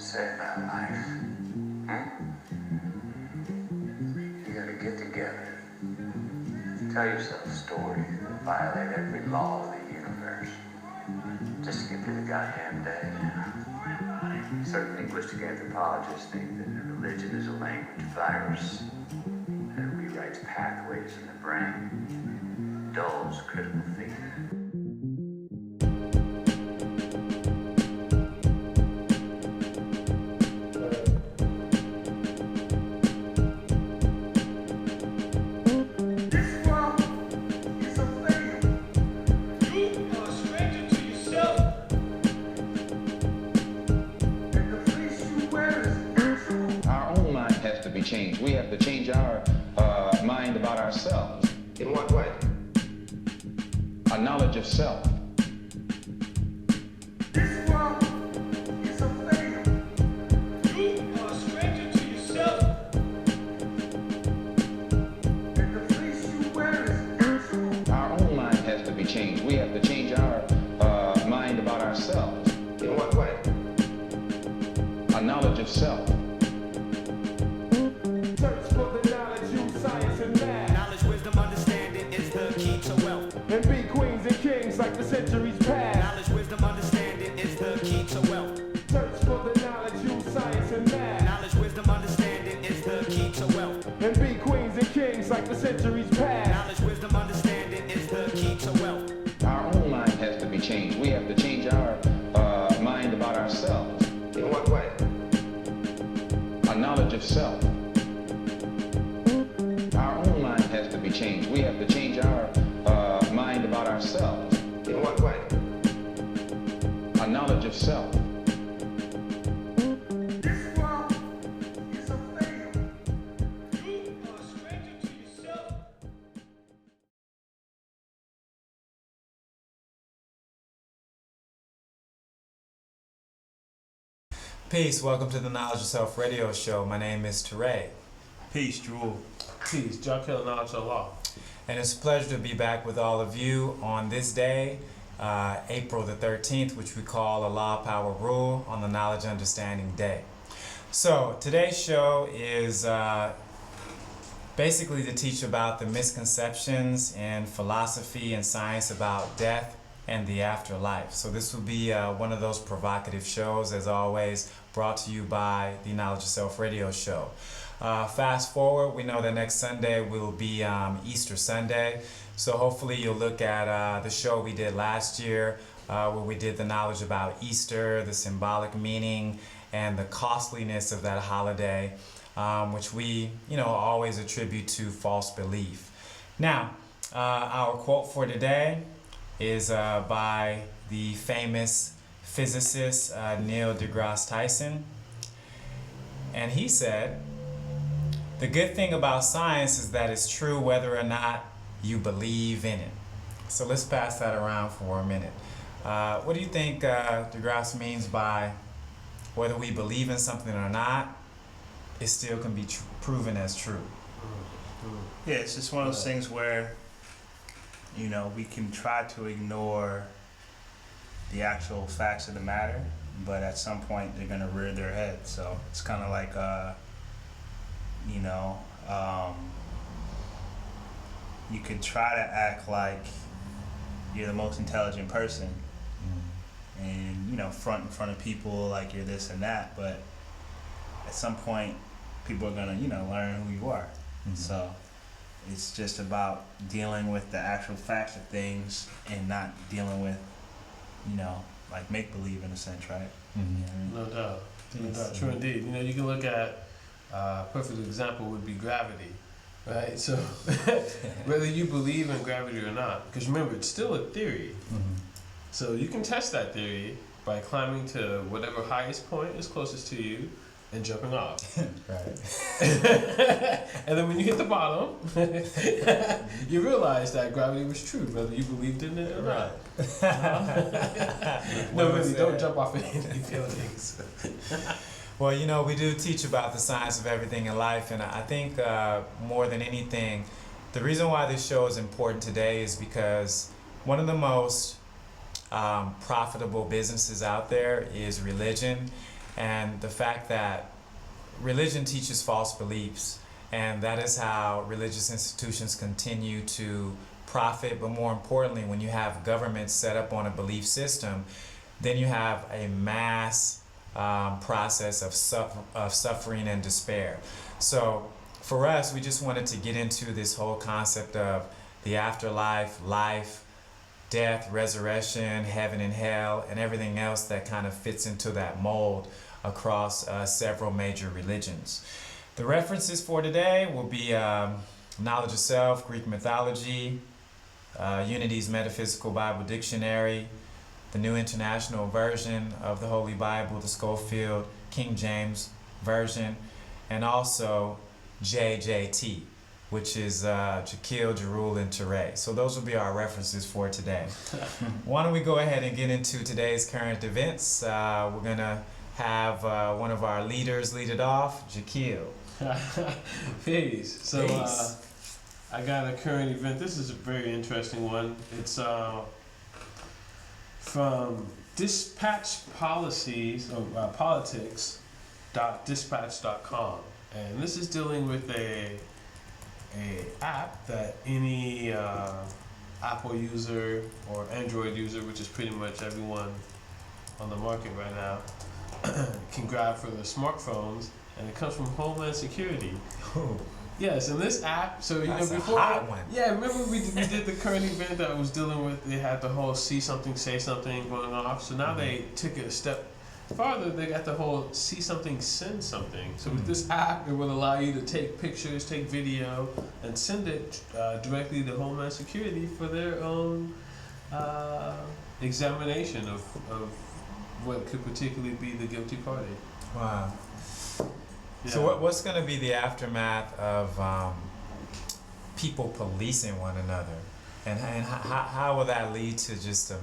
say about life? You gotta get together, tell yourself a story, violate every law of the universe, just to get through the goddamn day. Certain linguistic anthropologists think that religion is a language virus that rewrites pathways in the brain, dulls critical thinking. Change. We have to change our mind about ourselves. In what way? A knowledge of self. This world is a failure. You are a stranger to yourself. And the place you wear is natural. Our own mind has to be changed. We have to change our mind about ourselves. In what way? A knowledge of self. And be queens and kings like the centuries past. Knowledge, wisdom, understanding is the key to wealth. Search for the knowledge, use science and math. Knowledge, wisdom, understanding is the key to wealth. And be queens and kings like the centuries past. Knowledge, wisdom, understanding is the key to wealth. Our own mind has to be changed. We have to change our mind about ourselves. In what way? A knowledge of self. Our own mind has to be changed. We have to change our mind about ourselves. In what way? A knowledge of self. This world is a failure. You are a stranger to yourself. Peace, welcome to the Knowledge Yourself radio show. My name is Teray. Peace, Drew. Peace, Jaquil Knowledge Allah. And it's a pleasure to be back with all of you on this day, April the 13th, which we call Allah, Power, Rule on the Knowledge Understanding Day. So today's show is basically to teach about the misconceptions in philosophy and science about death and the afterlife. So this will be one of those provocative shows, as always, brought to you by the Knowledge Yourself radio show. Fast forward, we know that next Sunday will be Easter Sunday, so hopefully you'll look at the show we did last year where we did the knowledge about Easter, the symbolic meaning, and the costliness of that holiday, which we always attribute to false belief. Now, our quote for today is by the famous physicist Neil deGrasse Tyson, and he said, "The good thing about science is that it's true whether or not you believe in it." So let's pass that around for a minute. What do you think deGrasse means by whether we believe in something or not, it still can be proven as true? Yeah, it's just one of those things where, we can try to ignore the actual facts of the matter, but at some point they're going to rear their head. So it's kind of like, you could try to act like you're the most intelligent person and, front in front of people like you're this and that, but at some point people are going to, learn who you are. Mm-hmm. So it's just about dealing with the actual facts of things and not dealing with, like make-believe in a sense, right? Mm-hmm. No doubt. No doubt. True indeed. You can look at a perfect example would be gravity, right? So whether you believe in gravity or not, because remember, it's still a theory. Mm-hmm. So you can test that theory by climbing to whatever highest point is closest to you and jumping off. Right. And then when you hit the bottom, you realize that gravity was true, whether you believed in it or not. No, really, don't jump off any buildings. Well, we do teach about the science of everything in life, and I think more than anything, the reason why this show is important today is because one of the most profitable businesses out there is religion. and the fact that religion teaches false beliefs, and that is how religious institutions continue to profit. But more importantly, when you have governments set up on a belief system, then you have a mass process of suffering and despair. So for us, we just wanted to get into this whole concept of the afterlife, life, death, resurrection, heaven and hell, and everything else that kind of fits into that mold across several major religions. The references for today will be Knowledge of Self, Greek Mythology, Unity's Metaphysical Bible Dictionary, the New International Version of the Holy Bible, the Schofield King James Version, and also JJT, which is Jekyll, Jerul, and Teray. So those will be our references for today. Why don't we go ahead and get into today's current events? We're going to have one of our leaders lead it off, Jekyll. Peace. So Peace. I got a current event. This is a very interesting one. It's from Dispatch Policies, politics.dispatch.com. And this is dealing with a app that any Apple user or Android user, which is pretty much everyone on the market right now, can grab for their smartphones, and it comes from Homeland Security. Ooh, Yes, and this app, so that's before, a hot one. yeah, remember we did the current event that I was dealing with. They had the whole see something, say something going off. So now they took it a step farther. They got the whole see something, send something. So with this app, it will allow you to take pictures, take video, and send it directly to Homeland Security for their own examination of what could particularly be the guilty party. Wow. Yeah. So what's going to be the aftermath of people policing one another, and how will that lead to just a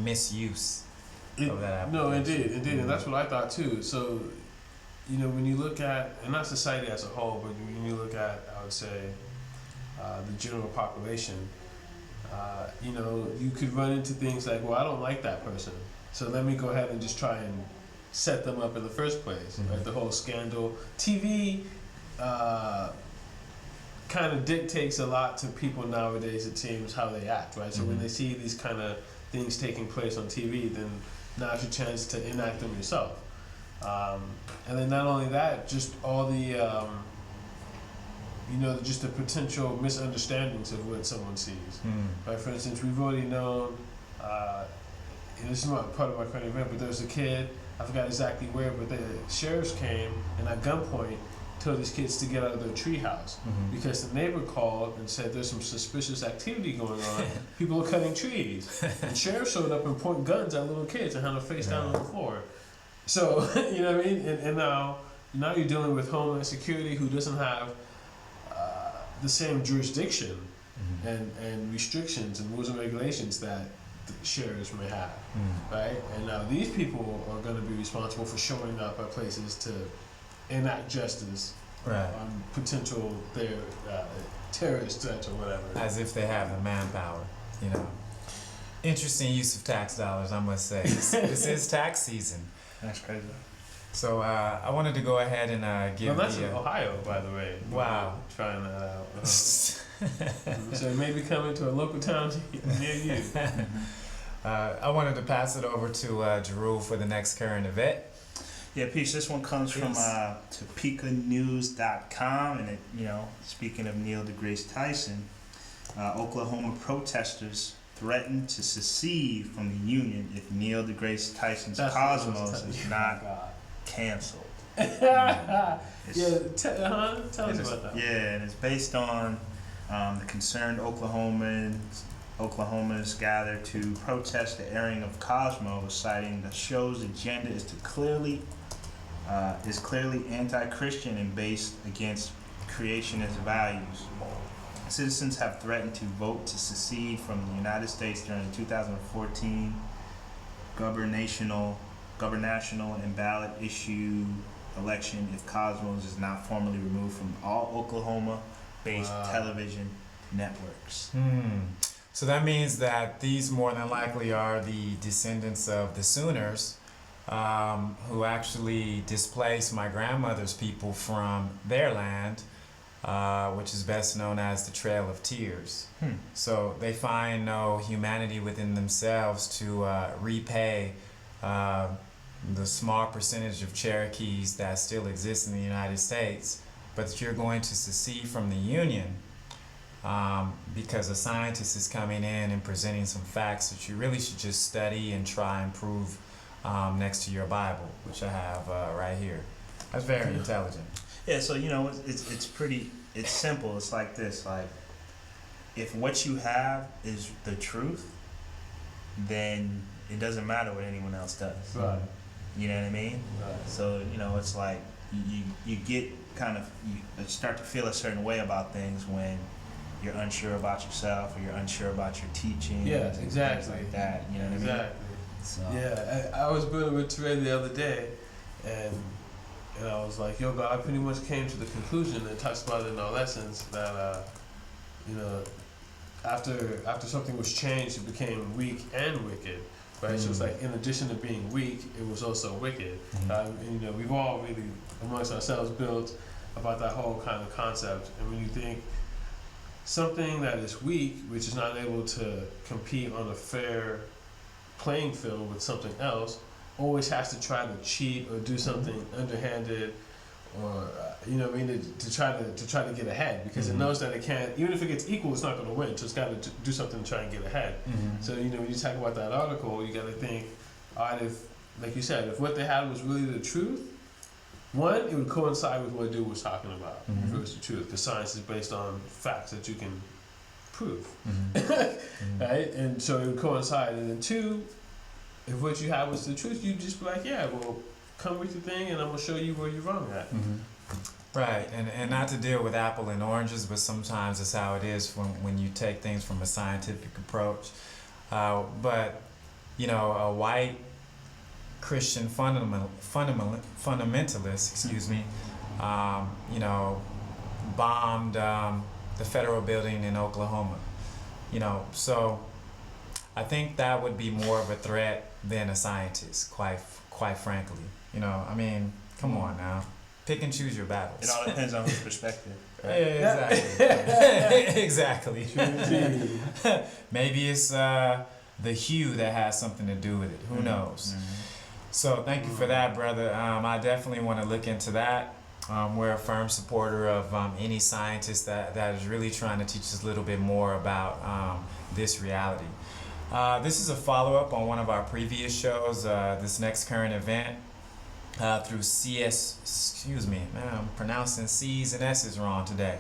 misuse of that application? No, indeed, and that's what I thought too. So, when you look at, and not society as a whole, but when you look at, I would say, the general population, you could run into things like, well, I don't like that person, so let me go ahead and just try and set them up in the first place. Right? The whole scandal. TV kind of dictates a lot to people nowadays, it seems, how they act, right? So when they see these kind of things taking place on TV, then now's your chance to enact them yourself. And then not only that, just all the, just the potential misunderstandings of what someone sees. Right? For instance, we've already known, and this is not part of my current event, but there was a kid, I forgot exactly where, but the sheriffs came and at gunpoint told these kids to get out of their treehouse because the neighbor called and said there's some suspicious activity going on. People are cutting trees. And sheriffs showed up and point guns at little kids and had them face down on the floor. So, you know what I mean? And now you're dealing with Homeland Security, who doesn't have the same jurisdiction and restrictions and rules and regulations that the sheriffs may have, right? And now these people are going to be responsible for showing up at places to enact justice on potential terrorist threats or whatever. As if they have the manpower, Interesting use of tax dollars, I must say. This is tax season. That's crazy. So I wanted to go ahead and give that's in Ohio, by the way. Wow. Trying that out. So it may be coming to a local town near you. I wanted to pass it over to Jerul for the next current event. Yeah, peace. This one comes from topekanews.com, and speaking of Neil deGrasse Tyson, Oklahoma protesters threatened to secede from the union if Neil deGrasse Tyson's Cosmos is not canceled. Tell us about that. Yeah, and it's based on the concerned Oklahomans gathered to protest the airing of Cosmos, citing the show's agenda is clearly anti-Christian and based against creationist values. Citizens have threatened to vote to secede from the United States during the 2014 governational and ballot issue election if Cosmos is not formally removed from all Oklahoma-based television networks. So that means that these more than likely are the descendants of the Sooners who actually displaced my grandmother's people from their land, which is best known as the Trail of Tears. So they find no humanity within themselves to repay the small percentage of Cherokees that still exist in the United States, but that you're going to secede from the Union because a scientist is coming in and presenting some facts that you really should just study and try and prove next to your Bible, which I have right here. That's very intelligent. Yeah, so it's simple. It's like this, like if what you have is the truth, then it doesn't matter what anyone else does. Right. You know what I mean? Right. So, it's like you get kind of, you start to feel a certain way about things when you're unsure about yourself or you're unsure about your teaching. Yeah, and exactly. things like that. You know what I mean? Exactly. So, Yeah, I was building with Trey the other day, and I was like, yo, God, I pretty much came to the conclusion and talks about it in our lessons that, after something was changed, it became weak and wicked, right? So it's like, in addition to being weak, it was also wicked. And, we've all really, amongst ourselves, built about that whole kind of concept. And when you think something that is weak, which is not able to compete on a fair playing field with something else, always has to try to cheat or do something underhanded, or to try to get ahead, because it knows that it can't. Even if it gets equal, it's not going to win. So it's got to do something to try and get ahead. So when you talk about that article, you got to think, all right, if, like you said, if what they had was really the truth, one, it would coincide with what dude was talking about. If it was the truth, because science is based on facts that you can prove, right? And so it would coincide. And then two, if what you had was the truth, you'd just be like, yeah, well, come with your thing, and I'm gonna show you where you're wrong at. Right, and not to deal with apple and oranges, but sometimes it's how it is when you take things from a scientific approach. But a white Christian fundamentalist, excuse me, bombed the federal building in Oklahoma. So I think that would be more of a threat than a scientist, quite frankly. Come on now. Pick and choose your battles. it all depends on whose perspective. Right? Yeah, exactly. Exactly. Maybe it's the hue that has something to do with it. Who knows? So thank you for that, brother. I definitely want to look into that. We're a firm supporter of any scientist that is really trying to teach us a little bit more about this reality. This is a follow-up on one of our previous shows, this next current event through I'm pronouncing C's and S's wrong today.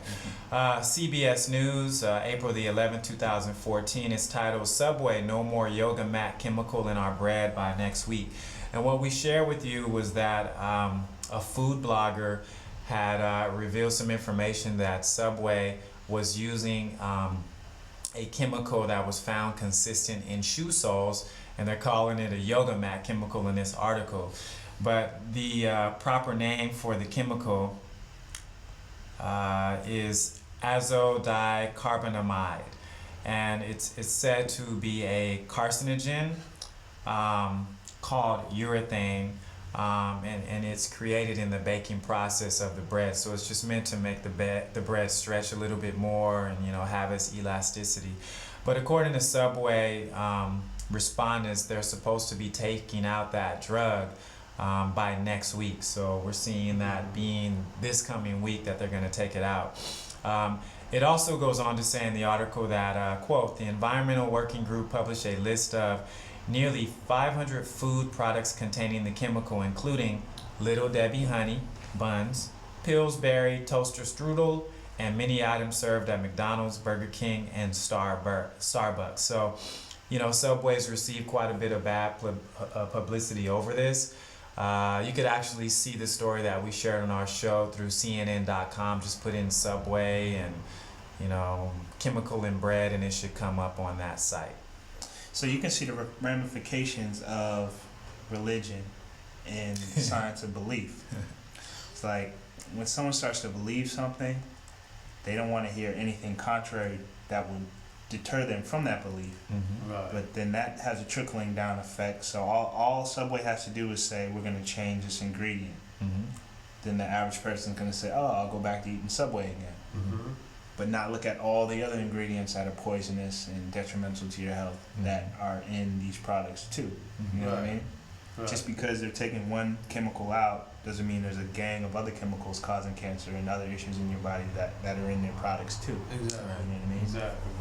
CBS News, April the 11th, 2014. It's titled, Subway, No More Yoga Mat Chemical in Our Bread by Next Week. And what we shared with you was that a food blogger had revealed some information that Subway was using a chemical that was found consistent in shoe soles, and they're calling it a yoga mat chemical in this article. But the proper name for the chemical is azodicarbonamide, and it's said to be a carcinogen called urethane, and it's created in the baking process of the bread. So it's just meant to make the bread stretch a little bit more and have its elasticity. But according to Subway respondents, they're supposed to be taking out that drug by next week. So we're seeing that being this coming week that they're going to take it out. It also goes on to say in the article that, quote, the Environmental Working Group published a list of nearly 500 food products containing the chemical, including Little Debbie honey buns, Pillsbury toaster strudel, and many items served at McDonald's, Burger King, and Starbucks. So, Subway's received quite a bit of bad publicity over this. You could actually see the story that we shared on our show through CNN.com. Just put in Subway and, chemical in bread, and it should come up on that site. So you can see the ramifications of religion and science of belief. It's like when someone starts to believe something, they don't want to hear anything contrary that would deter them from that belief. Right. But then that has a trickling down effect. So all Subway has to do is say, we're going to change this ingredient. Then the average person's going to say, oh, I'll go back to eating Subway again. But not look at all the other ingredients that are poisonous and detrimental to your health that are in these products too. You know what I mean? Right. Just because they're taking one chemical out doesn't mean there's a gang of other chemicals causing cancer and other issues in your body that are in their products too. Exactly. You know what I mean? Exactly.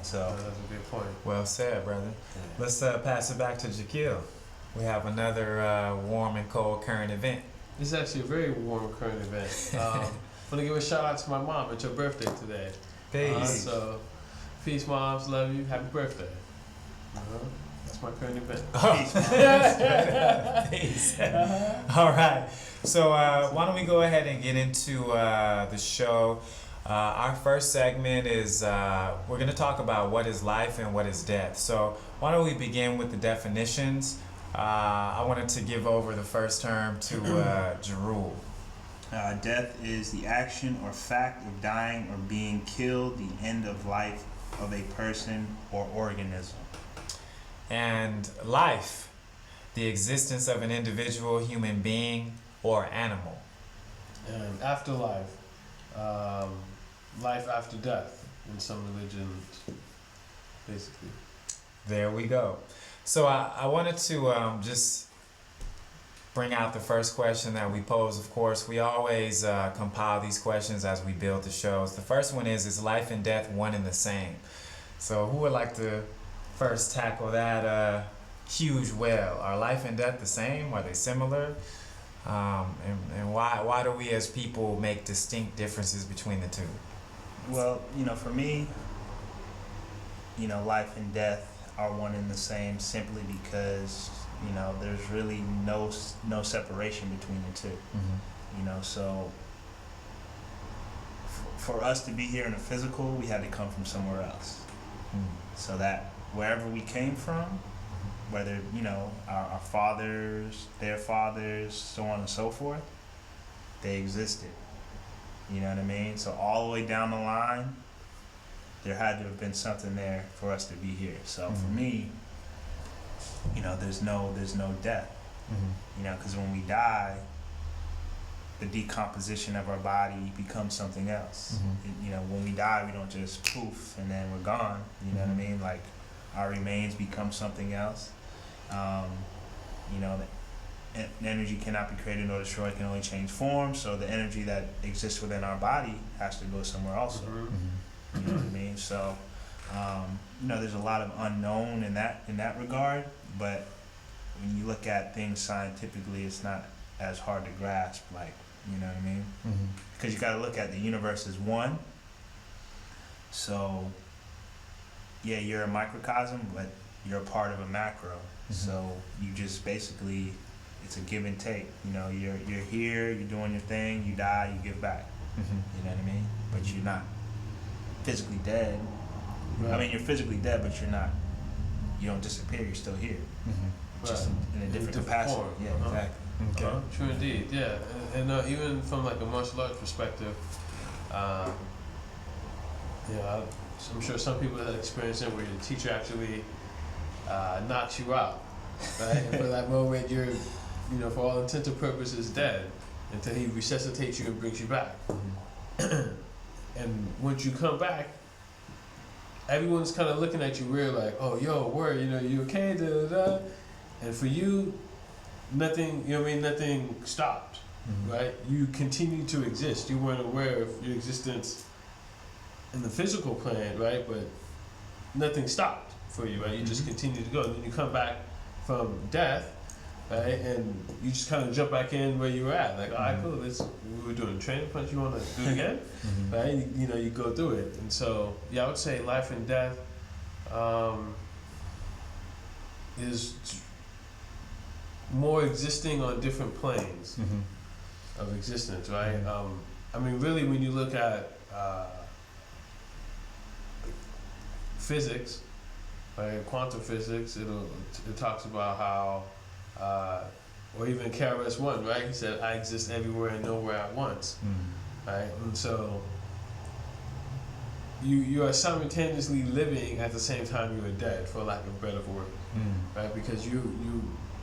So That's a good point. Well said, brother. Let's pass it back to Jaquil. We have another warm and cold current event. This is actually a very warm current event. I want to give a shout out to my mom. It's her birthday today. Peace. So, peace, moms. Love you. Happy birthday. That's my current event. Peace. All right. So why don't we go ahead and get into the show. Our first segment is we're going to talk about what is life and what is death. So why don't we begin with the definitions. I wanted to give over the first term to Jerul. Death is the action or fact of dying or being killed, the end of life of a person or organism. And life, the existence of an individual, human being, or animal. And afterlife, life after death in some religions, basically. There we go. So I wanted to just bring out the first question that we pose. Of course, we always compile these questions as we build the shows. The first one is life and death one and the same? So who would like to first tackle that huge well? Are life and death the same? Are they similar? And why do we as people make distinct differences between the two? Well, for me, life and death are one and the same simply because, there's really no separation between the two. So for us to be here in a physical, we had to come from somewhere else. So that wherever we came from, whether, our fathers, their fathers, so on and so forth, they existed. You know what I mean? So all the way down the line, there had to have been something there for us to be here. So for me, there's no death. Because when we die, the decomposition of our body becomes something else. When we die, we don't just poof and then we're gone. You know what I mean? Like our remains become something else. The energy cannot be created nor destroyed, can only change form. So the energy that exists within our body has to go somewhere also. You know what I mean? So, there's a lot of unknown in that regard. But when you look at things scientifically, it's not as hard to grasp. Like, you know what I mean? Because you got to look at the universe as one. So, yeah, you're a microcosm, but you're a part of a macro. So you just basically, it's a give and take. You're here, you're doing your thing, you die, you give back. You know what I mean? But you're not physically dead. Right. I mean, you're physically dead, but you don't disappear, you're still here. Just in a different capacity. form. Yeah, exactly. Okay. True indeed, yeah. And even from like a martial arts perspective, I'm sure some people have experienced it where your teacher actually knocks you out, right? And for that moment, you're, for all intents and purposes, dead until he resuscitates you and brings you back. And once you come back, everyone's kind of looking at you weird, like, "Oh, yo, word, you okay?" Da, da, da. And for you, nothing, nothing stopped, right? You continue to exist. You weren't aware of your existence in the physical plane, right? But nothing stopped for you, right? You just continue to go. And then you come back from death, right? And you just kind of jump back in where you were at. Like, all right, cool. We were doing training punch. You want to do it again? Right? You go through it. And so, yeah, I would say life and death is more existing on different planes of existence, right? Really, when you look at physics, right, quantum physics, it talks about how, or even KRS-One, right? He said, "I exist everywhere and nowhere at once," right? And so, you are simultaneously living at the same time you are dead, for lack of a better word, Mm. right? Because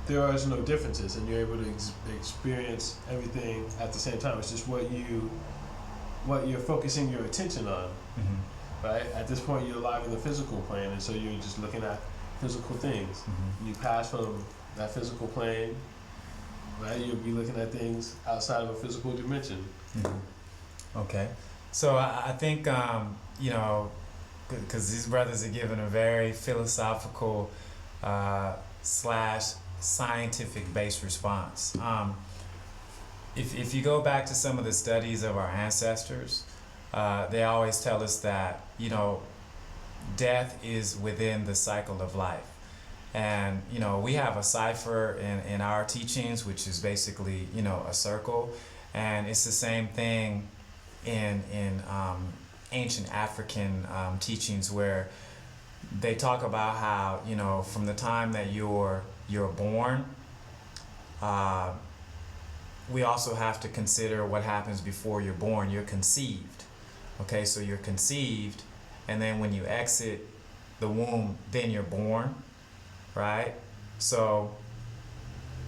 there are no differences, and you're able to experience everything at the same time. It's just what you're focusing your attention on, Mhm. right? At this point, you're alive in the physical plane, and so you're just looking at physical things. Mhm. You pass from that physical plane, right? You'll be looking at things outside of a physical dimension. Mhm. Okay. So I think, you know, because these brothers are giving a very philosophical slash scientific based response. If you go back to some of the studies of our ancestors, they always tell us that, you know, death is within the cycle of life. And, you know, we have a cipher in our teachings, which is basically, you know, a circle. And it's the same thing in ancient African teachings, where they talk about how, you know, from the time that you're born, we also have to consider what happens before you're born. You're conceived. Okay, so you're conceived, and then when you exit the womb, then you're born, right? So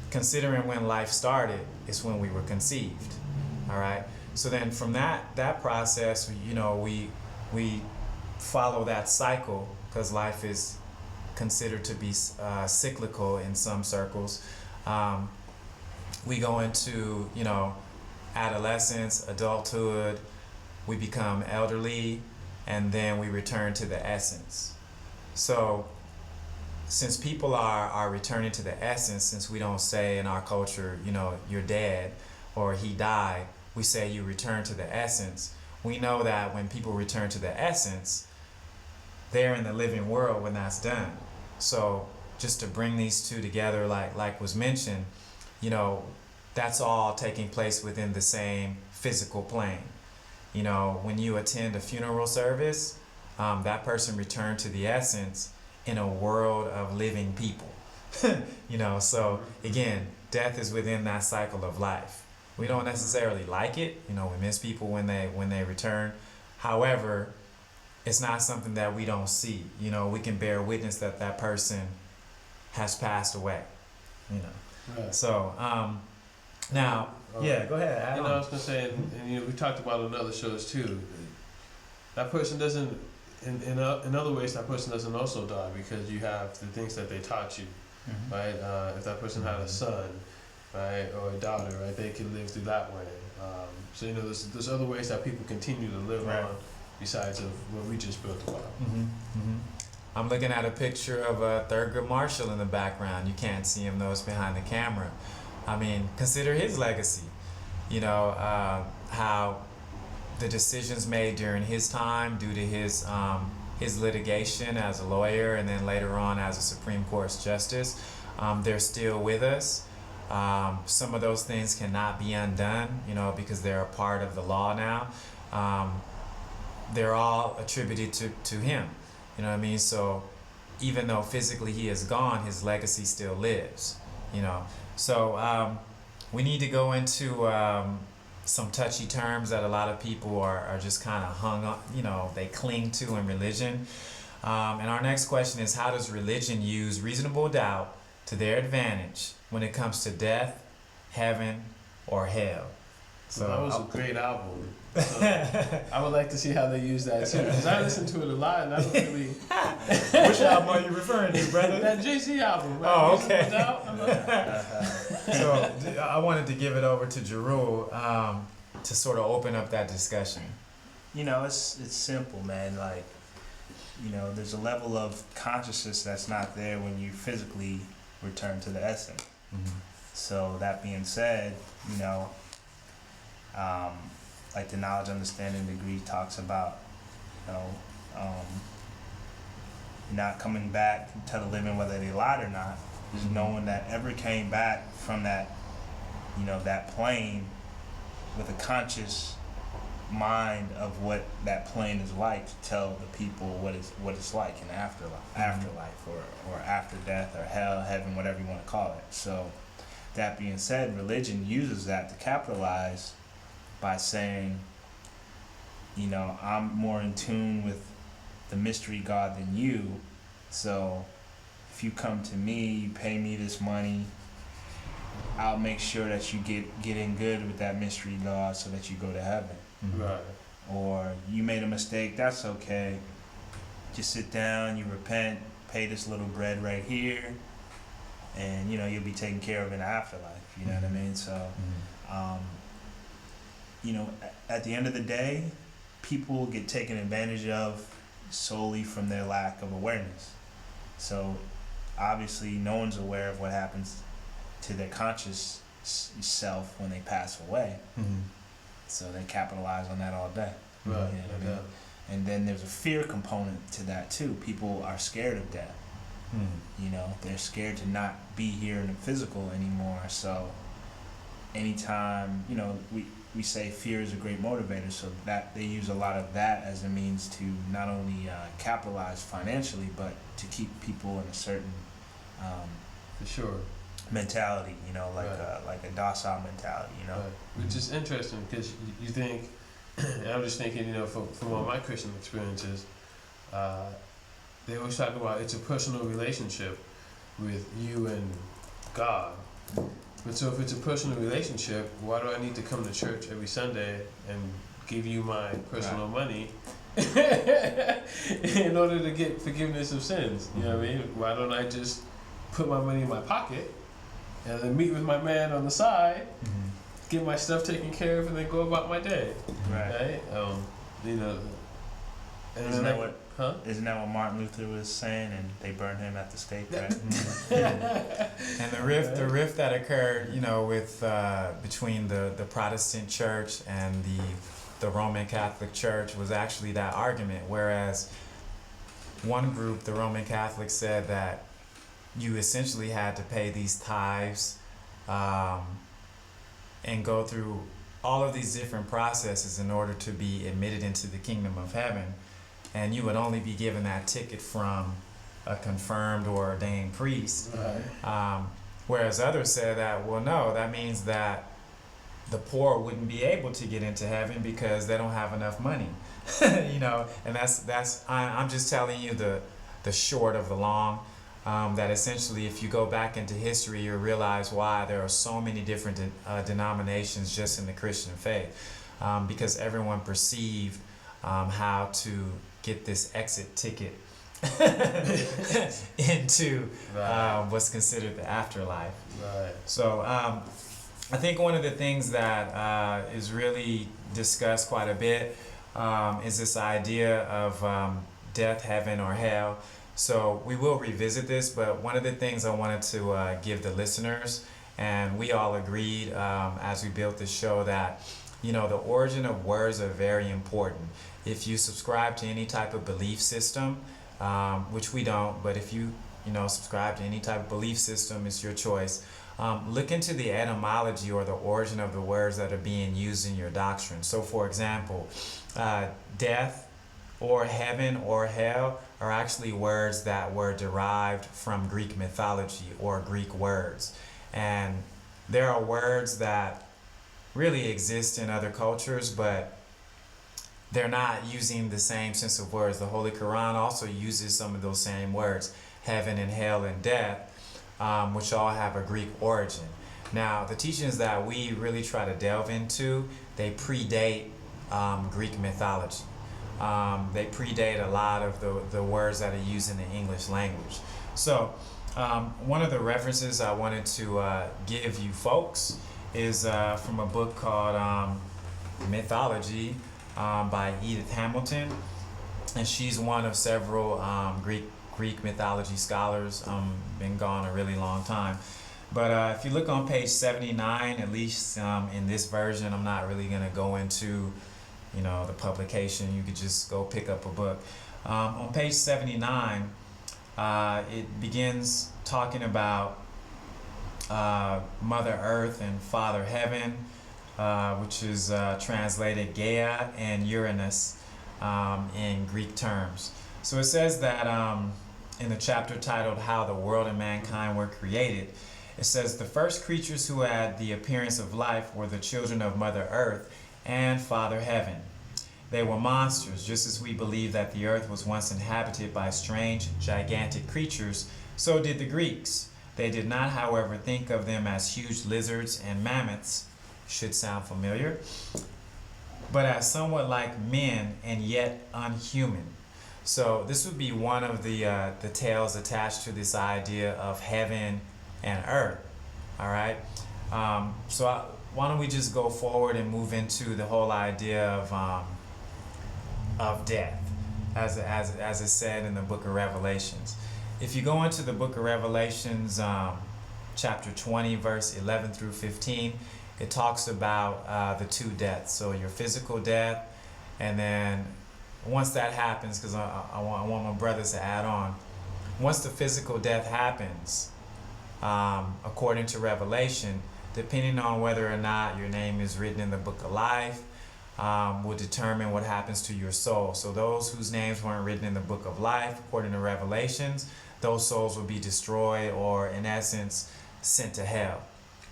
considering when life started is when we were conceived. All right. So then from that process, you know, we follow that cycle, because life is considered to be cyclical in some circles. We go into, you know, adolescence, adulthood, we become elderly, and then we return to the essence. So since people are returning to the essence, since we don't say in our culture, you know, you're dead or he died, we say you return to the essence. We know that when people return to the essence, they're in the living world when that's done. So just to bring these two together, like was mentioned, you know, that's all taking place within the same physical plane. You know, when you attend a funeral service, that person returned to the essence in a world of living people. You know, so again, death is within that cycle of life. We don't necessarily like it. You know, we miss people when they return. However, it's not something that we don't see. You know, we can bear witness that that person has passed away. You know, Right. so now, yeah, go ahead. Add You know, I on. was gonna say, and you know, we talked about it on other shows too. That person doesn't, in other ways, that person doesn't also die, because you have the things that they taught you, Mhm. right? If that person had a son, right, or a daughter, right, they can live through that way. So you know, there's other ways that people continue to live Right. on, besides of what we just built about. I'm looking at a picture of a Thurgood Marshall in the background. You can't see him though; it's behind the camera. I mean, consider his legacy. You know, how the decisions made during his time, due to his litigation as a lawyer, and then later on as a Supreme Court justice, they're still with us. Some of those things cannot be undone, you know, because they're a part of the law now. They're all attributed to him. You know what I mean? So even though physically he is gone, his legacy still lives. You know, so we need to go into some touchy terms that a lot of people are just kind of hung up, you know, they cling to in religion. And our next question is, how does religion use reasonable doubt to their advantage when it comes to death, heaven, or hell? So that was a great album. So I would like to see how they use that too, because I listen to it a lot, and I don't really. Which album are you referring to, brother? That Jay-Z album. Right? Oh, Reasonable okay. Doubt, I'm like, So I wanted to give it over to Jerul to sort of open up that discussion. You know, it's simple, man. Like, you know, there's a level of consciousness that's not there when you physically return to the essence. Mm-hmm. So that being said, you know, like the knowledge understanding degree talks about, you know, not coming back to tell the living whether they lied or not. There's no one that ever came back from that, you know, that plane with a conscious mind of what that plane is like, to tell the people what it's like in afterlife or after death or hell, heaven, whatever you want to call it. So that being said, religion uses that to capitalize by saying you know, I'm more in tune with the mystery God than you. So if you come to me, you pay me this money, I'll make sure that you get in good with that mystery God so that you go to heaven. Right. Or you made a mistake, that's okay. Just sit down, you repent, pay this little bread right here, and you know, you'll be taken care of in the afterlife. You know what I mean? So, you know, at the end of the day, people get taken advantage of solely from their lack of awareness. So obviously no one's aware of what happens to their conscious self when they pass away. So they capitalize on that all day. Right. You know what I mean? And then there's a fear component to that too. People are scared of death. You know, they're scared to not be here in the physical anymore. So anytime, you know, we say fear is a great motivator, so that they use a lot of that as a means to not only capitalize financially, but to keep people in a certain For sure. mentality, you know, Right. like a docile mentality, you know. Right. Which is interesting because you think, and I'm just thinking, you know, from all my Christian experiences, they always talk about it's a personal relationship with you and God. But so if it's a personal relationship, why do I need to come to church every Sunday and give you my personal money in order to get forgiveness of sins? You know what I mean? Why don't I just put my money in my pocket and then meet with my man on the side, get my stuff taken care of, and then go about my day? Right. You know. And Isn't then that what? Huh? Isn't that what Martin Luther was saying? And they burned him at the stake, right? And the rift that occurred, you know, with between the Protestant church and the Roman Catholic Church was actually that argument. Whereas one group, the Roman Catholics, said that you essentially had to pay these tithes and go through all of these different processes in order to be admitted into the kingdom of heaven. And you would only be given that ticket from a confirmed or ordained priest. Right. Whereas others said that, well, no, that means that the poor wouldn't be able to get into heaven because they don't have enough money. You know, and I'm just telling you the short of the long. That essentially, if you go back into history, you'll realize why there are so many different denominations just in the Christian faith, because everyone perceived how to get this exit ticket into what's considered the afterlife. Right. So I think one of the things that is really discussed quite a bit is this idea of death, heaven, or hell. So we will revisit this, but one of the things I wanted to give the listeners, and we all agreed as we built this show, that you know, the origin of words are very important. If you subscribe to any type of belief system, which we don't, but if you subscribe to any type of belief system, it's your choice. Look into the etymology or the origin of the words that are being used in your doctrine. So for example, death or heaven or hell are actually words that were derived from Greek mythology or Greek words. And there are words that really exist in other cultures, but they're not using the same sense of words. The Holy Quran also uses some of those same words, heaven and hell and death, which all have a Greek origin. Now, the teachings that we really try to delve into, they predate Greek mythology. They predate a lot of the words that are used in the English language. So, one of the references I wanted to give you folks is from a book called Mythology by Edith Hamilton, and she's one of several Greek mythology scholars. Been gone a really long time. But if you look on page 79, at least in this version, I'm not really going to go into the publication. You could just go pick up a book. On page 79, it begins talking about Mother Earth and Father Heaven, which is translated Gaia and Uranus in Greek terms. So it says that in the chapter titled How the World and Mankind Were Created, it says the first creatures who had the appearance of life were the children of Mother Earth and Father Heaven. They were monsters, just as we believe that the earth was once inhabited by strange, gigantic creatures, so did the Greeks. They did not, however, think of them as huge lizards and mammoths, should sound familiar, but as somewhat like men and yet unhuman. So this would be one of the tales attached to this idea of heaven and earth. All right. Why don't we just go forward and move into the whole idea of death, as is said in the Book of Revelations. If you go into the Book of Revelations, chapter 20, verse 11 through 15, it talks about the two deaths. So your physical death, and then once that happens, because I want my brothers to add on, once the physical death happens, according to Revelation, depending on whether or not your name is written in the book of life, will determine what happens to your soul. So those whose names weren't written in the book of life, according to Revelations, those souls will be destroyed, or in essence sent to hell,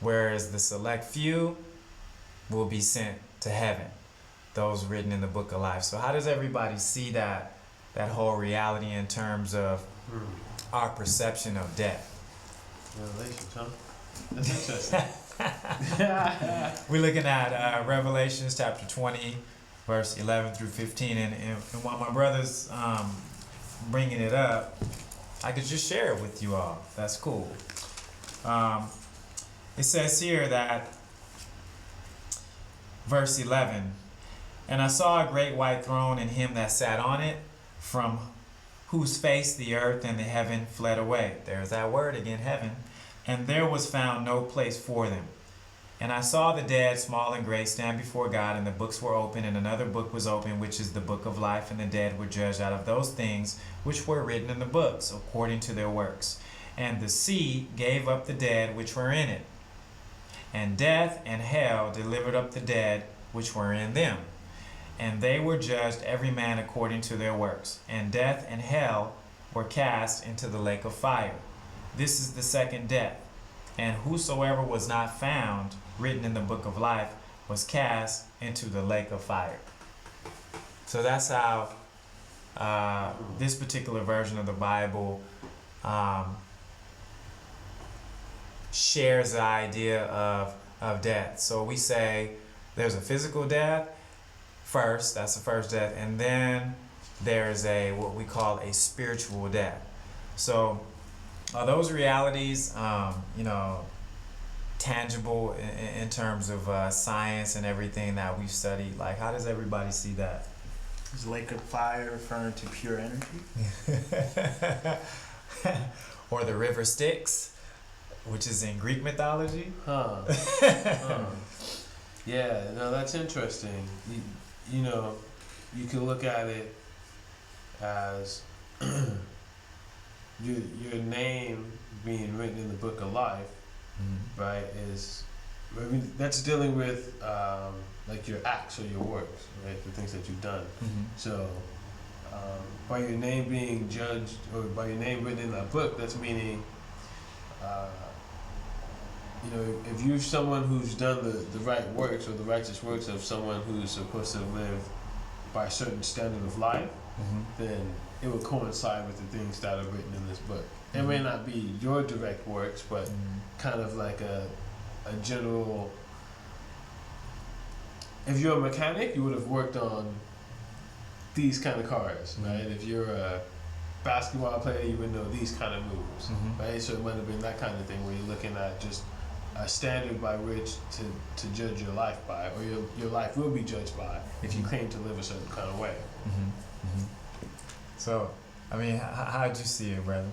whereas the select few will be sent to heaven, those written in the book of life. So how does everybody see that whole reality in terms of our perception of death? Revelations, huh? That's interesting. We're looking at Revelations chapter 20, verse 11 through 15, and while my brother's bringing it up, I could just share it with you all. That's cool. It says here that, verse 11, "And I saw a great white throne and him that sat on it, from whose face the earth and the heaven fled away." There's that word again, heaven. "And there was found no place for them. And I saw the dead, small and great, stand before God, and the books were open, and another book was opened, which is the book of life, and the dead were judged out of those things which were written in the books, according to their works. And the sea gave up the dead which were in it. And death and hell delivered up the dead which were in them. And they were judged every man according to their works. And death and hell were cast into the lake of fire. This is the second death. And whosoever was not found written in the book of life was cast into the lake of fire." So that's how this particular version of the Bible shares the idea of death. So we say there's a physical death first, that's the first death, and then there's what we call a spiritual death. So are those realities, tangible in terms of science and everything that we've studied? Like, how does everybody see that? Is lake of fire referring to pure energy? Or the river Styx, which is in Greek mythology? Yeah, no, that's interesting. You can look at it as your name being written in the book of life, right? That's dealing with like your acts or your works, right? The things that you've done. So by your name being judged, or by your name written in that book, that's meaning if you're someone who's done the right works, or the righteous works of someone who's supposed to live by a certain standard of life, then it will coincide with the things that are written in this book. It may not be your direct works, but kind of like a general. If you're a mechanic, you would have worked on these kind of cars, right? If you're a basketball player, you would know these kind of moves, right? So it might have been that kind of thing where you're looking at just a standard by which to judge your life by, or your life will be judged by if you claim to live a certain kind of way. So, I mean, how did you see it, brother?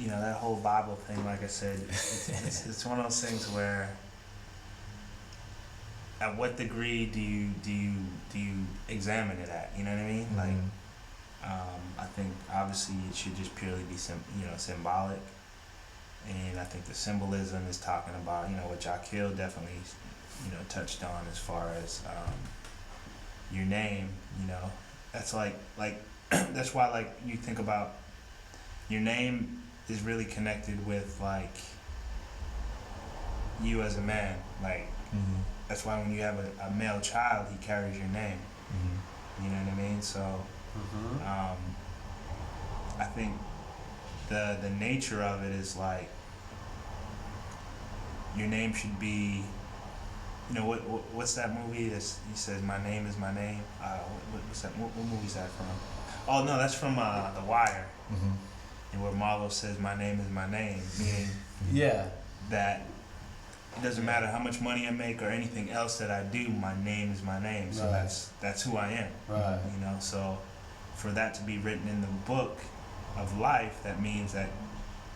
That whole Bible thing, like I said, it's one of those things where, at what degree do you examine it at? You know what I mean? Like, I think obviously it should just purely be symbolic, and I think the symbolism is talking about what Jakil definitely touched on as far as your name. That's like that's why, like, you think about your name is really connected with, like, you as a man. Like, that's why when you have a male child, he carries your name. You know what I mean? So, I think the nature of it is like, your name should be, you know, what's that movie he says, my name is my name? What's that? What movie is that from? Oh no, that's from The Wire. And where Marlo says, my name is my name, meaning that it doesn't matter how much money I make or anything else that I do, my name is my name. So that's who I am. Right. You know, so for that to be written in the book of life, that means that,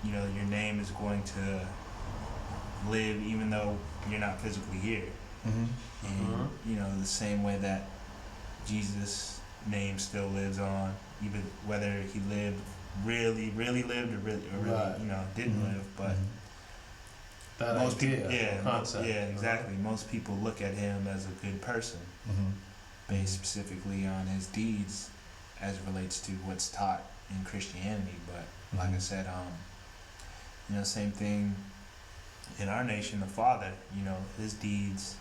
you know, your name is going to live even though you're not physically here. And you know, the same way that Jesus' name still lives on, even whether he really lived or really you know, didn't live, but that most idea, people, concept, exactly. Most people look at him as a good person, based specifically on his deeds, as it relates to what's taught in Christianity. But like I said, you know, same thing in our nation. The Father, you know, his deeds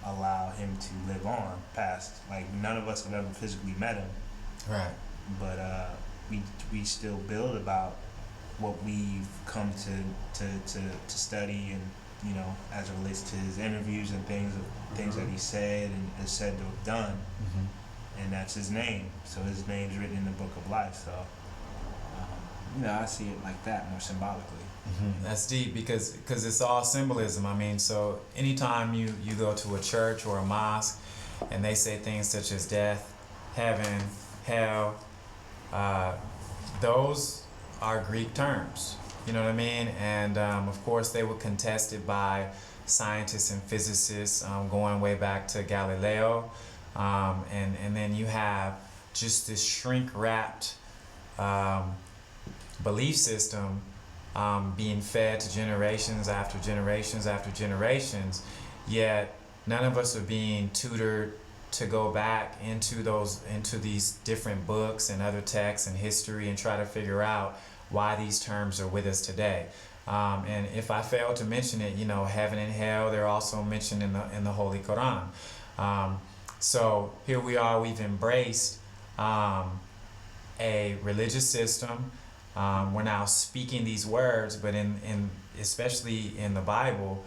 allow him to live on past. Like, none of us have ever physically met him, Right. but we still build about what we've come to study, and, you know, as it relates to his interviews and things that he said and is said to have done, and that's his name. So his name's written in the book of life. So you know, I see it like that, more symbolically. That's deep because it's all symbolism. I mean, so anytime you go to a church or a mosque and they say things such as death, heaven, hell, those are Greek terms. You know what I mean? And of course, they were contested by scientists and physicists going way back to Galileo. And then you have just this shrink-wrapped belief system being fed to generations after generations after generations, yet none of us are being tutored to go back into these different books and other texts and history and try to figure out why these terms are with us today. And if I fail to mention it, you know, heaven and hell, they're also mentioned in the Holy Quran. So here we are, we've embraced a religious system. We're now speaking these words, but in especially in the Bible,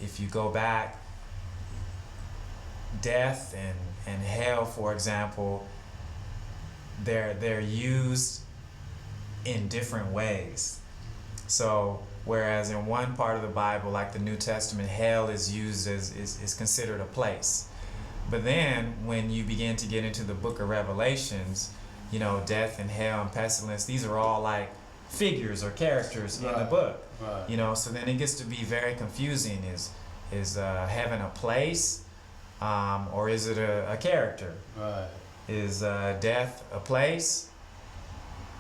if you go back, death and hell, for example, they're used in different ways. So whereas in one part of the Bible, like the New Testament, hell is used as is considered a place. But then when you begin to get into the book of Revelations, you know, death and hell and pestilence, these are all like figures or characters in the book. Right. You know, so then it gets to be very confusing. Is heaven a place, or is it a character? Right. Is death a place,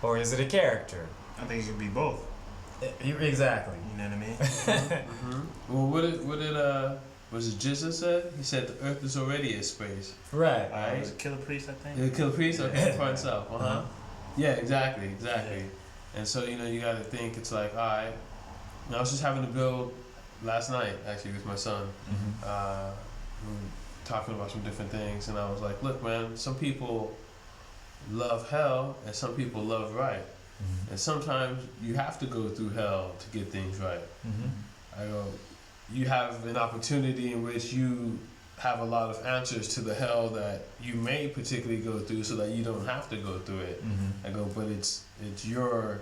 or is it a character? I think it could be both. Exactly. You know what I mean? Well, what did was it Jesus said? He said the earth is already a space. Right. It was a Killer Priest, I think. The Killer Priest, okay, for himself. Yeah, exactly. And so, you know, you got to think, it's like, all right. I was just having to build last night, actually, with my son. We were talking about some different things, and I was like, look, man, some people love hell, and some people love right. And sometimes you have to go through hell to get things right. I go, you have an opportunity in which you have a lot of answers to the hell that you may particularly go through, so that you don't have to go through it. I go, but it's your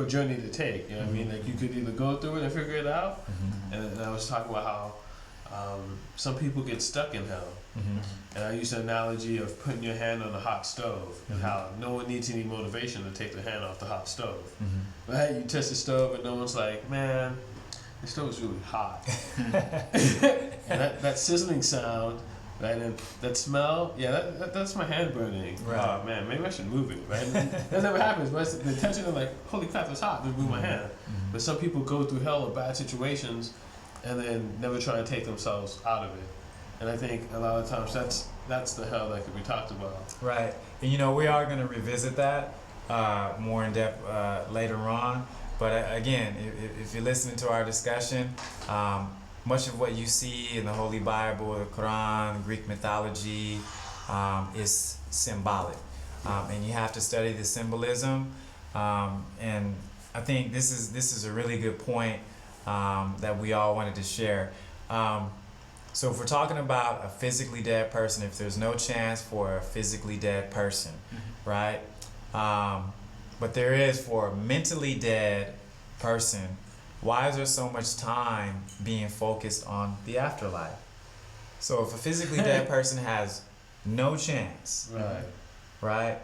journey to take. You know what I mean? Like, you could either go through it and figure it out, and I was talking about how some people get stuck in hell. And I used the analogy of putting your hand on a hot stove, and how no one needs any motivation to take their hand off the hot stove. But hey, you touch the stove and no one's like, man, the stove is really hot. And that sizzling sound, right, and that smell, yeah, that's my hand burning. Right. Oh man, maybe I should move it, right? That never happens, but it's the intention of like, holy crap, it's hot, let me move my hand. But some people go through hell or bad situations and then never try to take themselves out of it. And I think a lot of times that's the hell that could be talked about. Right. And you know, we are going to revisit that more in depth later on. But again, if you're listening to our discussion, much of what you see in the Holy Bible, the Quran, Greek mythology, is symbolic. And you have to study the symbolism. And I think this is a really good point that we all wanted to share. So if we're talking about a physically dead person, if there's no chance for a physically dead person, right? But there is for a mentally dead person, why is there so much time being focused on the afterlife? So if a physically dead person has no chance, right?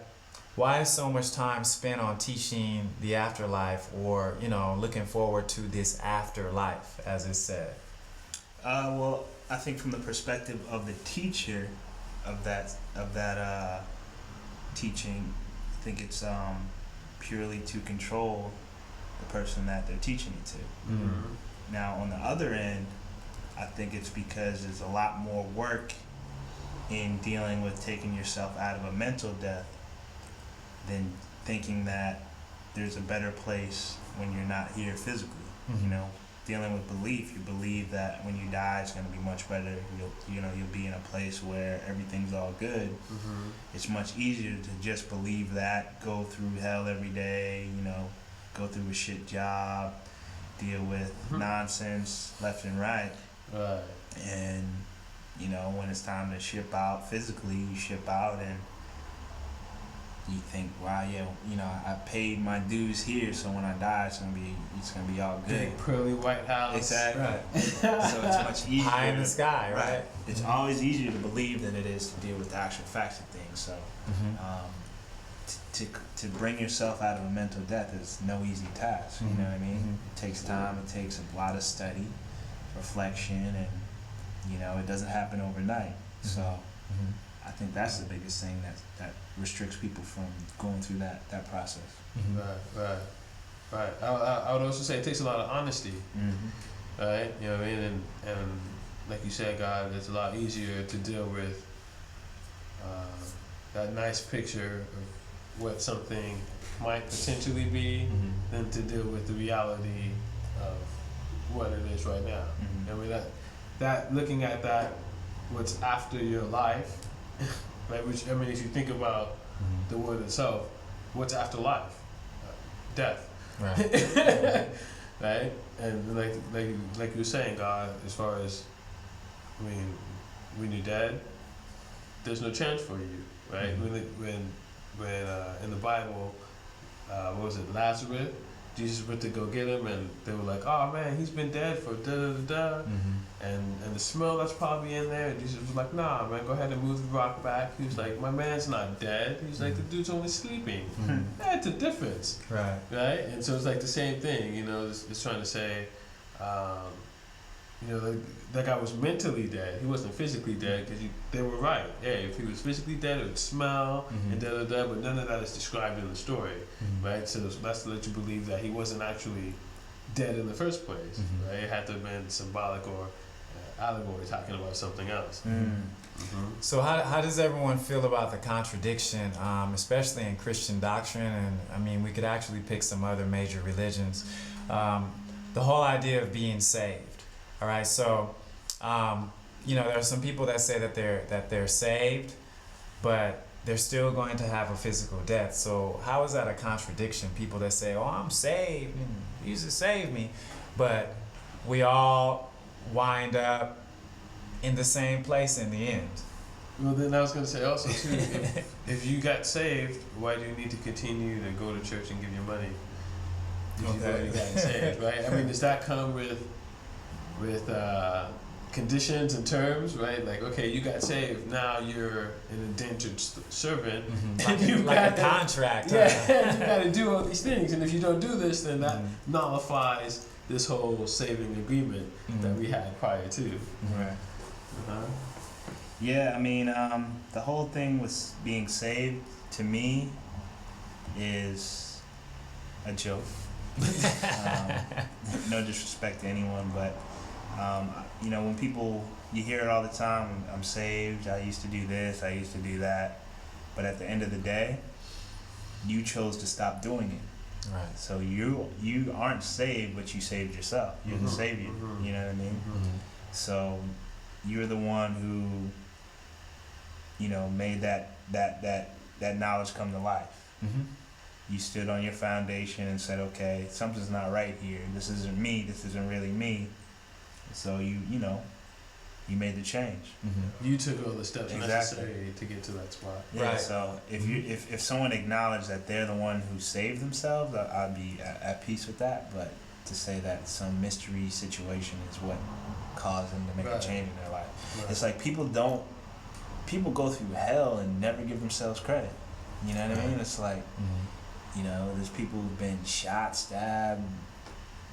Why is so much time spent on teaching the afterlife, or looking forward to this afterlife, as it's said? Well, I think from the perspective of the teacher of that teaching, I think it's purely to control the person that they're teaching it to. Mm-hmm. Now, on the other end, I think it's because there's a lot more work in dealing with taking yourself out of a mental death than thinking that there's a better place when you're not here physically. Dealing with belief, you believe that when you die it's going to be much better. You'll be in a place where everything's all good. Mm-hmm. It's much easier to just believe that, go through hell every day, go through a shit job, deal with nonsense left and right. Right. And when it's time to ship out physically, you ship out and you think, wow, I paid my dues here, so when I die, it's gonna be all good. Big pearly white house. Exactly. Right. So it's much easier. High in the sky, right? It's always easier to believe than it is to deal with the actual facts of things. So, to bring yourself out of a mental death is no easy task. You know what I mean? It takes time. It takes a lot of study, reflection, and it doesn't happen overnight. So. I think that's the biggest thing that restricts people from going through that process. Right. I would also say it takes a lot of honesty, right? You know what I mean? And like you said, God, it's a lot easier to deal with that nice picture of what something might potentially be than to deal with the reality of what it is right now. I mean, that looking at that, what's after your life. Right, which if you think about the word itself, what's after life? Death. Right. Right? And like you were saying, God, as far as when you're dead, there's no chance for you, right? When in the Bible, what was it, Lazarus? Jesus went to go get him, and they were like, "Oh man, he's been dead for da da da da," and the smell that's probably in there. And Jesus was like, "Nah, man, go ahead and move the rock back." He was like, "My man's not dead." He's like, "The dude's only sleeping." That's a difference, Right. right? And so it's like the same thing, it's trying to say, that guy was mentally dead. He wasn't physically dead because they were right. Hey, if he was physically dead, it would smell and da da da. But none of that is described in the story, right? So that's to let you believe that he wasn't actually dead in the first place, right? It had to have been symbolic or allegory talking about something else. So how does everyone feel about the contradiction, especially in Christian doctrine? And we could actually pick some other major religions. The whole idea of being saved. All right, so there are some people that say that they're saved, but they're still going to have a physical death. So how is that a contradiction? People that say, "Oh, I'm saved, and Jesus saved me," but we all wind up in the same place in the end. Well, then I was going to say also too, if you got saved, why do you need to continue to go to church and give your money? You've already gotten saved, right? Does that come with conditions and terms, right? Like, okay, you got saved, now you're an indentured servant. And you like a contract. Yeah, you got to do all these things, and if you don't do this, then that nullifies this whole saving agreement that we had prior to. Right. Yeah, the whole thing with being saved, to me, is a joke. No disrespect to anyone, but when people, you hear it all the time, "I'm saved, I used to do this, I used to do that," but at the end of the day, you chose to stop doing it. Right. So you aren't saved, but you saved yourself. You're the savior. You know what I mean? So you're the one who, you know, made that knowledge come to life. You stood on your foundation and said, okay, something's not right here. This isn't me. This isn't really me. So you know, you made the change. You took all the steps Exactly. necessary to get to that spot. Yeah. Right. So if someone acknowledged that they're the one who saved themselves, I'd be at peace with that. But to say that some mystery situation is what caused them to make a Right. change in their life, Right. it's like people go through hell and never give themselves credit. You know what I mean? It's like, you know, there's people who've been shot, stabbed,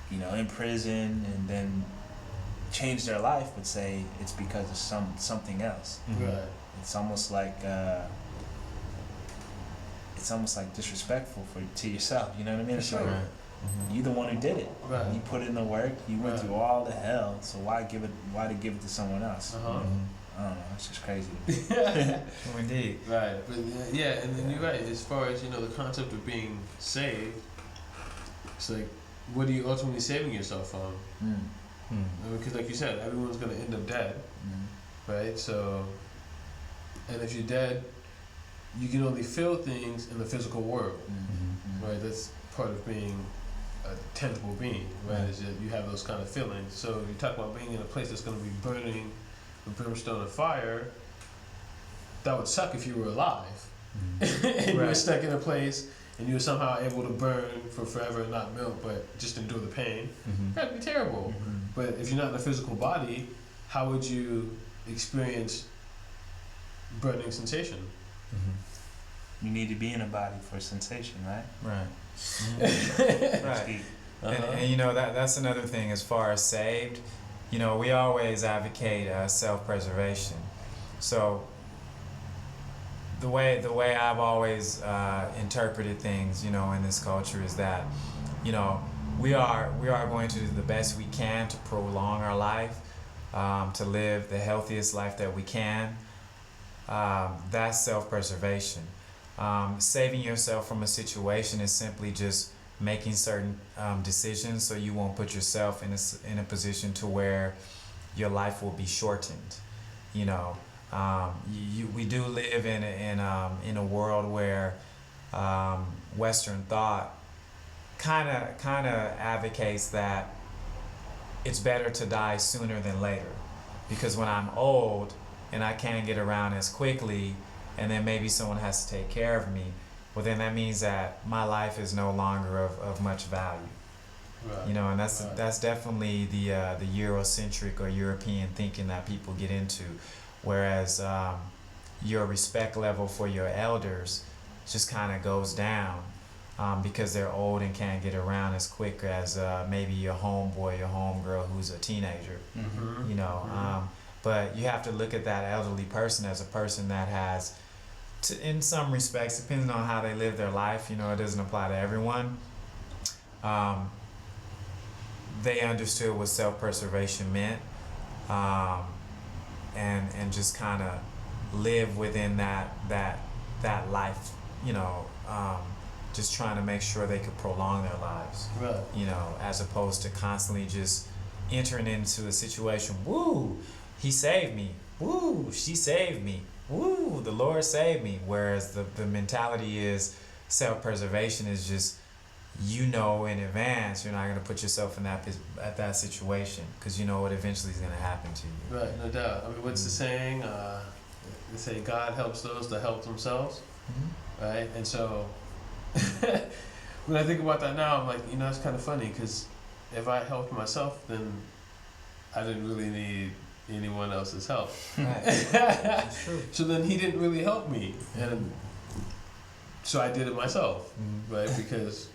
you know, in prison, and then change their life, but say it's because of something else. Right. It's almost like disrespectful to yourself. You know what I mean? It's like you the one who did it. Right. You put in the work. You went Right. through all the hell. So why to give it to someone else? Uh-huh. I don't know. It's just crazy. Indeed. Right, but yeah, and then you're right. As far as, you know, the concept of being saved, it's like, what are you ultimately saving yourself from? Because, like you said, everyone's gonna end up dead, right? So, and if you're dead, you can only feel things in the physical world, right? That's part of being a tangible being, right? Is that you have those kind of feelings. So you talk about being in a place that's gonna be burning with brimstone and fire. That would suck if you were alive and you were Right. stuck in a place and you were somehow able to burn for forever and not melt, but just endure the pain. That'd be terrible. But if you're not in a physical body, how would you experience burning sensation? You need to be in a body for sensation, right? Right. That's Right. deep. And you know, that's another thing as far as saved. You know, we always advocate self-preservation. So the way I've always interpreted things, you know, in this culture is that, you know, we are going to do the best we can to prolong our life, to live the healthiest life that we can. That's self-preservation. Saving yourself from a situation is simply just making certain decisions so you won't put yourself in a position to where your life will be shortened. You know, we do live in a world where Western thought kind of advocates that it's better to die sooner than later, because when I'm old and I can't get around as quickly, and then maybe someone has to take care of me, well, then that means that my life is no longer of much value. Right. You know, and that's definitely the Eurocentric or European thinking that people get into, whereas your respect level for your elders just kind of goes down because they're old and can't get around as quick as maybe your homeboy, your homegirl who's a teenager. You know, but you have to look at that elderly person as a person that has, in some respects, depending on how they live their life, you know, it doesn't apply to everyone. They understood what self-preservation meant, and just kind of live within that life, you know, just trying to make sure they could prolong their lives, Right. you know, as opposed to constantly just entering into a situation. Woo, he saved me. Woo, she saved me. Woo, the Lord saved me. Whereas the mentality is self-preservation is just, you know, in advance you're not going to put yourself in that situation because you know what eventually is going to happen to you. Right, no doubt. I mean, what's the saying? They say God helps those that help themselves, right? And so when I think about that now, I'm like, you know, it's kind of funny because if I helped myself, then I didn't really need anyone else's help. Right. That's true. So then he didn't really help me, and so I did it myself, right? Because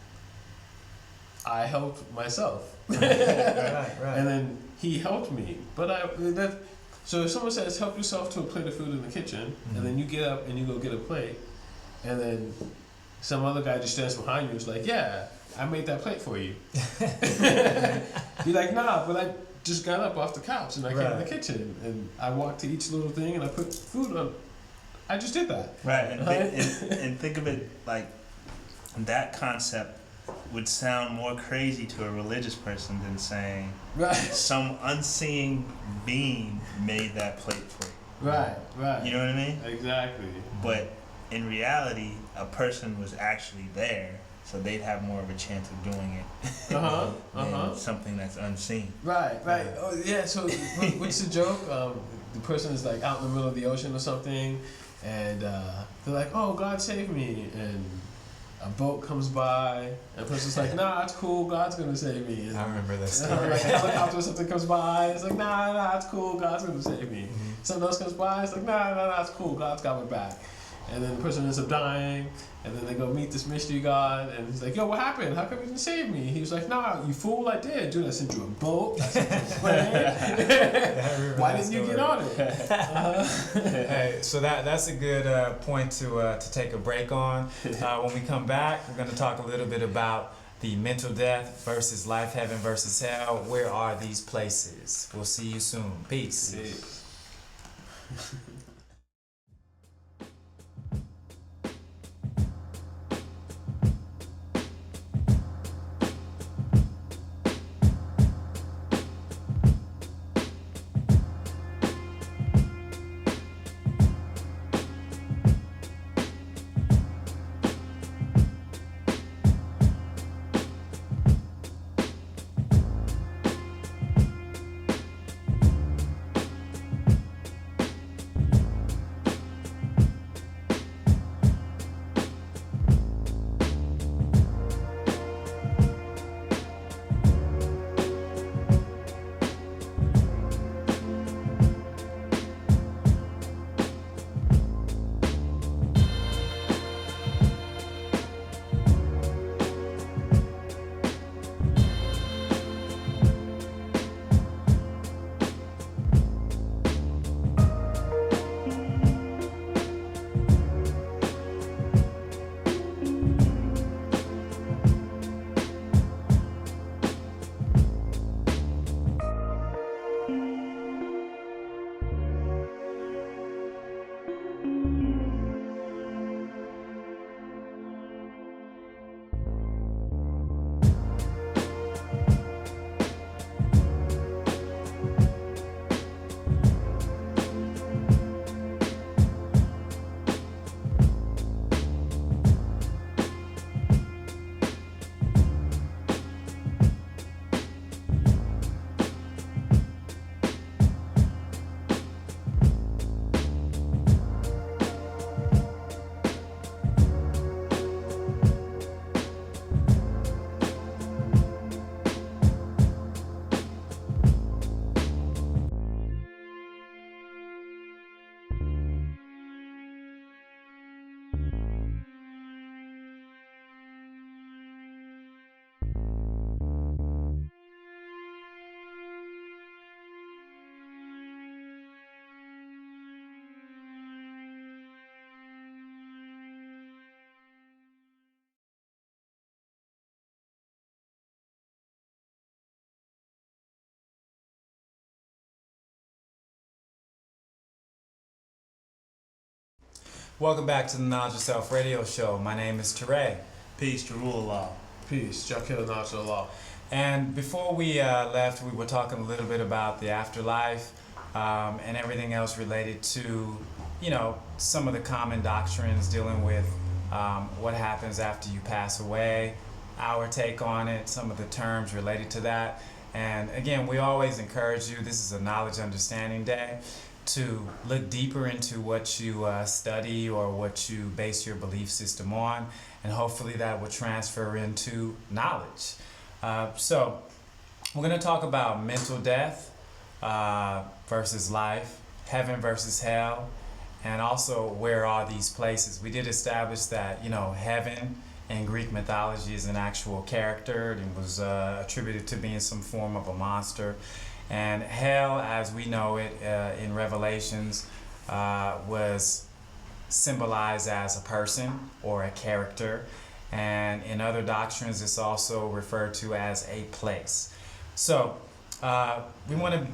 I helped myself, Right. and then he helped me. But so if someone says help yourself to a plate of food in the kitchen, and then you get up and you go get a plate, and then some other guy just stands behind you and is like, yeah, I made that plate for you. You're like, nah, but I just got up off the couch and I came in the kitchen and I walked to each little thing and I put food on. I just did that. Right, and think of it like that concept would sound more crazy to a religious person than saying Right. some unseen being made that plate for you. Right. Right. You know what I mean? Exactly. But in reality, a person was actually there, so they'd have more of a chance of doing it than something that's unseen. Right. Right. Oh yeah. So what's the joke? The person is like out in the middle of the ocean or something, and they're like, "Oh, God save me!" and a boat comes by, and the person's like, "Nah, it's cool. God's gonna save me." And, I remember this like story. a helicopter or something comes by, it's like, "Nah, it's cool. God's gonna save me." Something else comes by, it's like, "Nah, it's cool. God's got my back." And then the person ends up dying, and then they go meet this mystery God, and he's like, "Yo, what happened? How come you didn't save me?" He was like, "Nah, you fool, I did. Dude, I sent you a boat. I sent you a plane. Why didn't you get on it?" Hey, so that's a good point to take a break on. When we come back, we're going to talk a little bit about the mental death versus life, heaven versus hell. Where are these places? We'll see you soon. Peace. Welcome back to the Knowledge Yourself radio show. My name is Teray. Peace to rule of law. Peace. Jakil Nasr Allah. And before we left, we were talking a little bit about the afterlife and everything else related to, some of the common doctrines dealing with what happens after you pass away, our take on it, some of the terms related to that. And again, we always encourage you, this is a Knowledge Understanding Day, to look deeper into what you study or what you base your belief system on, and hopefully that will transfer into knowledge. So we're going to talk about mental death versus life, heaven versus hell, and also where are these places. We did establish that, heaven in Greek mythology is an actual character and was attributed to being some form of a monster. And hell, as we know it in Revelations, was symbolized as a person or a character. And in other doctrines, it's also referred to as a place. So we want to,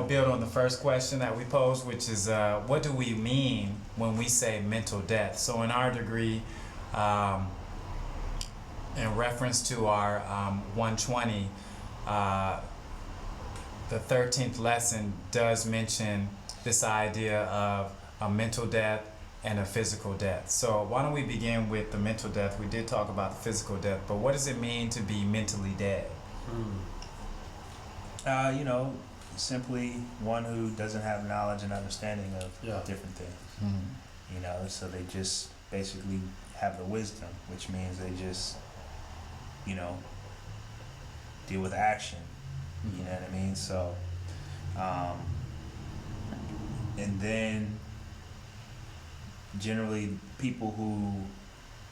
build on the first question that we posed, which is, what do we mean when we say mental death? So in our degree, in reference to our 120, the 13th lesson does mention this idea of a mental death and a physical death. So why don't we begin with the mental death? We did talk about the physical death, but what does it mean to be mentally dead? You know, simply one who doesn't have knowledge and understanding of Yeah. different things. You know, so they just basically have the wisdom, which means they just, you know, deal with action. You know what I mean? So, and then generally people who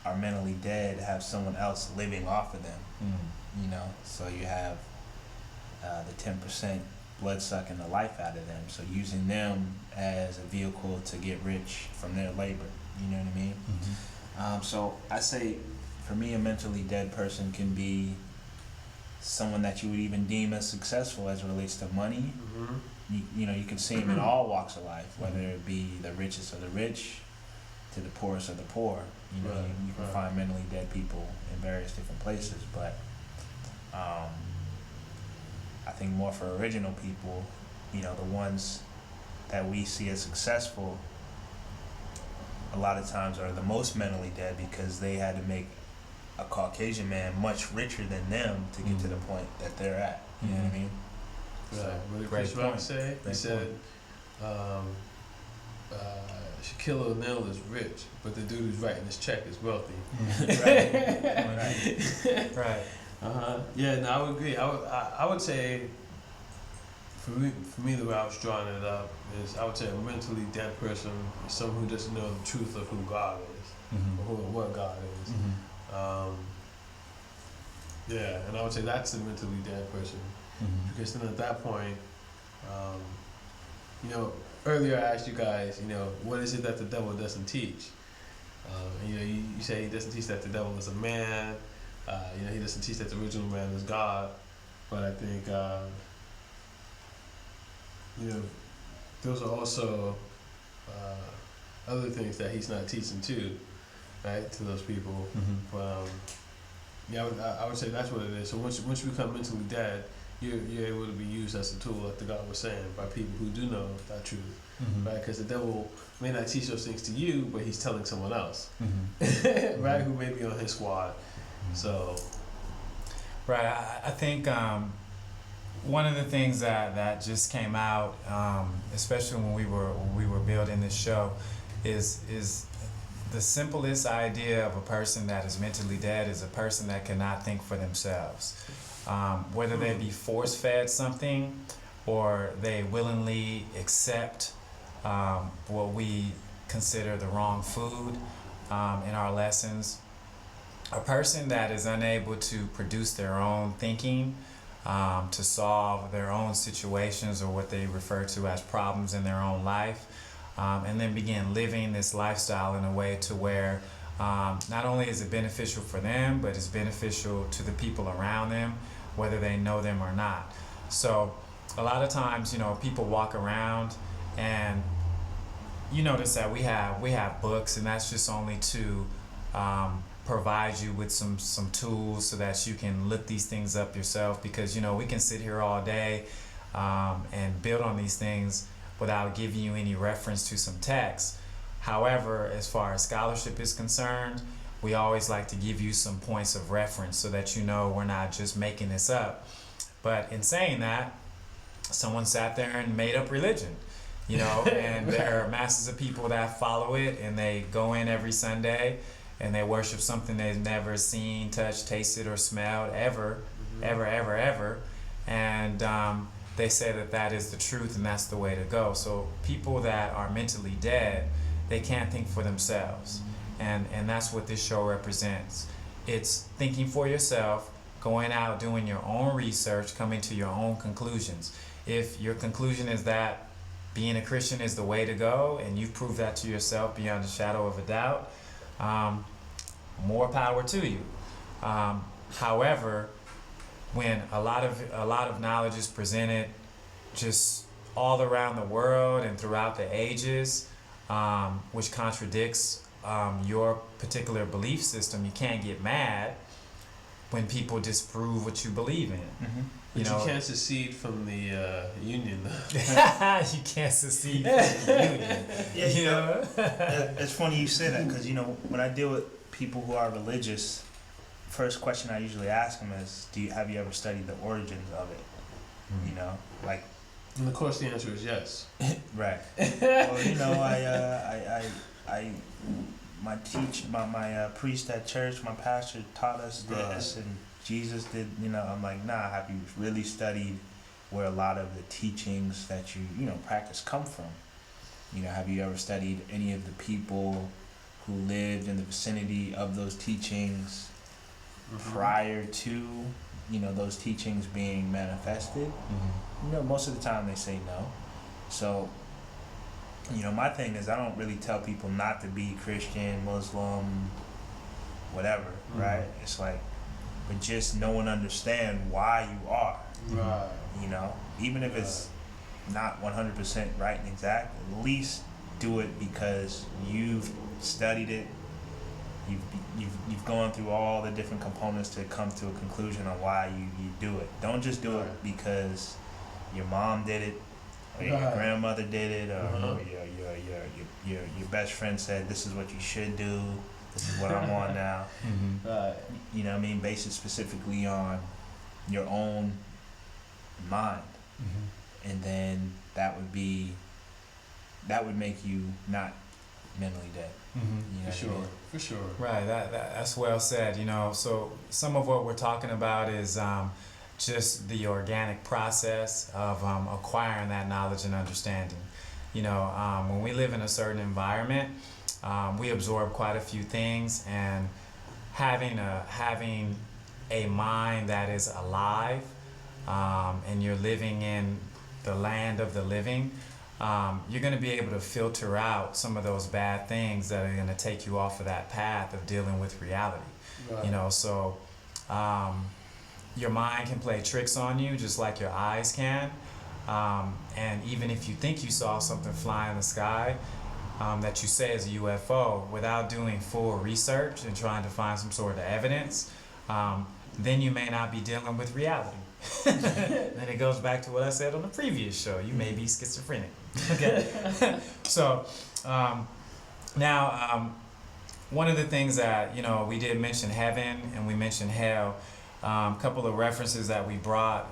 are mentally dead have someone else living off of them. You know, so you have the 10% blood sucking the life out of them, so using them as a vehicle to get rich from their labor. You know what I mean? So I say, for me, a mentally dead person can be someone that you would even deem as successful as it relates to money. You know, you can see them in all walks of life, whether it be the richest of the rich to the poorest of the poor. You know, Right, you can right. find mentally dead people in various different places, but I think more for original people, you know, the ones that we see as successful, a lot of times are the most mentally dead because they had to make a Caucasian man much richer than them to get to the point that they're at. You know what I mean? Right. What did Great Chris Rock point. say? He Great said, Shaquille O'Neal is rich, but the dude who's writing his check is wealthy. Right. Yeah, no, I would agree. I would say, for me, the way I was drawing it up is, I would say a mentally dead person is someone who doesn't know the truth of who God is, or what God is. Yeah, and I would say that's the mentally dead person, because then at that point, you know, earlier I asked you guys, you know, what is it that the devil doesn't teach? And, you know, you say he doesn't teach that the devil is a man. You know, he doesn't teach that the original man is God. But I think, you know, those are also other things that he's not teaching too, right, to those people. But yeah, I would say that's what it is. So once you become mentally dead, you're able to be used as a tool, like the God was saying, by people who do know that truth, right? Because the devil may not teach those things to you, but he's telling someone else, right, who may be on his squad. So, Right. I think one of the things that just came out, especially when we were building this show, is the simplest idea of a person that is mentally dead is a person that cannot think for themselves. Whether they be force-fed something or they willingly accept what we consider the wrong food in our lessons. A person that is unable to produce their own thinking, to solve their own situations or what they refer to as problems in their own life, and then begin living this lifestyle in a way to where not only is it beneficial for them, but it's beneficial to the people around them, whether they know them or not. So a lot of times, you know, people walk around and you notice that we have books, and that's just only to provide you with some tools so that you can look these things up yourself, because you know we can sit here all day and build on these things without giving you any reference to some text. However, as far as scholarship is concerned, we always like to give you some points of reference so that you know we're not just making this up. But in saying that, someone sat there and made up religion, you know, and there are masses of people that follow it, and they go in every Sunday and they worship something they've never seen, touched, tasted, or smelled ever. And they say that that is the truth and that's the way to go. So people that are mentally dead, they can't think for themselves. And that's what this show represents. It's thinking for yourself, going out, doing your own research, coming to your own conclusions. If your conclusion is that being a Christian is the way to go, and you've proved that to yourself beyond a shadow of a doubt, more power to you. However, when a lot of knowledge is presented just all around the world and throughout the ages, which contradicts your particular belief system, you can't get mad. when people disprove what you believe in. But you can't secede from the union, though. You can't secede from the union. Yeah, You know? It's funny you say that because, you know, when I deal with people who are religious, first question I usually ask them is, have you ever studied the origins of it? You know, like. And of course, the answer is yes. Right. Well, you know, my priest at church, my pastor taught us this, and Jesus did. You know, I'm like, nah. Have you really studied where a lot of the teachings that you practice come from? You know, have you ever studied any of the people who lived in the vicinity of those teachings prior to, those teachings being manifested? You know, most of the time they say no. So, my thing is I don't really tell people not to be Christian, Muslim, whatever, right? It's like, but just know and understand why you are. Right. You know, even if it's not 100% right and exact, at least do it because you've studied it. You've gone through all the different components to come to a conclusion on why you do it. Don't just do it because your mom did it, or your grandmother did it, or your best friend said this is what you should do. This is what I'm on now. Right. You know what I mean? Base it specifically on your own mind, and then that would make you not mentally dead. You know For sure. Right, that's well said. So some of what we're talking about is just the organic process of acquiring that knowledge and understanding. When we live in a certain environment, we absorb quite a few things, and having a mind that is alive, and you're living in the land of the living, you're going to be able to filter out some of those bad things that are going to take you off of that path of dealing with reality. Right. So your mind can play tricks on you just like your eyes can. And even if you think you saw something fly in the sky that you say is a UFO, without doing full research and trying to find some sort of evidence, then you may not be dealing with reality. Then it goes back to what I said on the previous show. You may be schizophrenic. Okay. So now one of the things that we did mention heaven and we mentioned hell. A couple of references that we brought.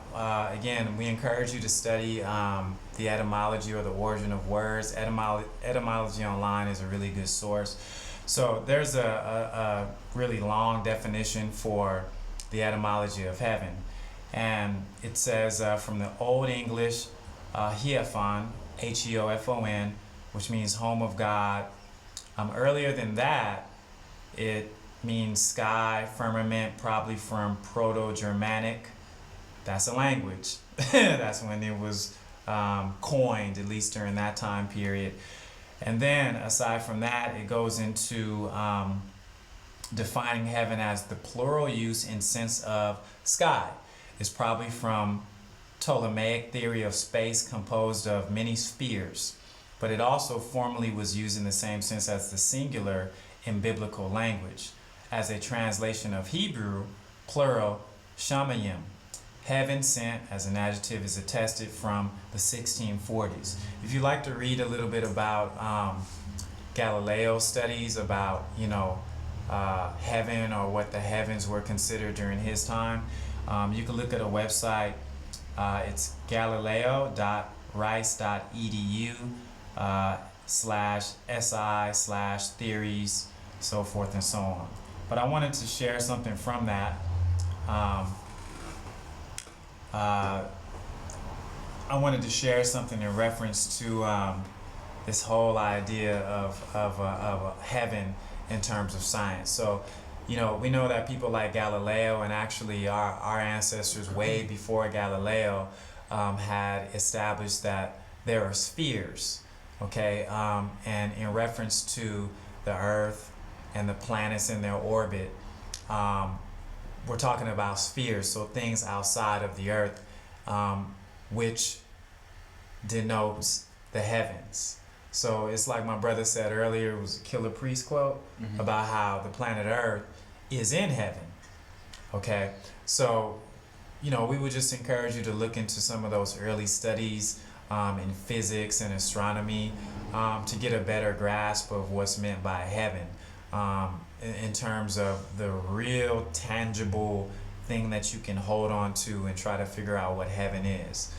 Again, we encourage you to study the etymology or the origin of words. Etymology online is a really good source. So there's a really long definition for the etymology of heaven. And it says from the Old English, Heofon, Heofon, which means home of God. Earlier than that, it means sky, firmament, probably from Proto-Germanic. That's a language. That's when it was coined, at least during that time period. And then, aside from that, it goes into defining heaven as the plural use in sense of sky. It's probably from Ptolemaic theory of space composed of many spheres. But it also formerly was used in the same sense as the singular in biblical language, as a translation of Hebrew, plural, shamayim. Heaven sent as an adjective is attested from the 1640s. If you'd like to read a little bit about Galileo's studies about, heaven or what the heavens were considered during his time, you can look at a website. It's galileo.rice.edu/si/theories, so forth and so on. But I wanted to share something from that. I wanted to share something in reference to this whole idea of heaven in terms of science. So, we know that people like Galileo, and actually our ancestors way before Galileo had established that there are spheres, okay? And in reference to the Earth and the planets in their orbit, we're talking about spheres, so things outside of the Earth, which denotes the heavens. So it's like my brother said earlier, it was a Killer Priest quote about how the planet Earth is in heaven. Okay, so we would just encourage you to look into some of those early studies in physics and astronomy to get a better grasp of what's meant by heaven in terms of the real tangible thing that you can hold on to and try to figure out what heaven is.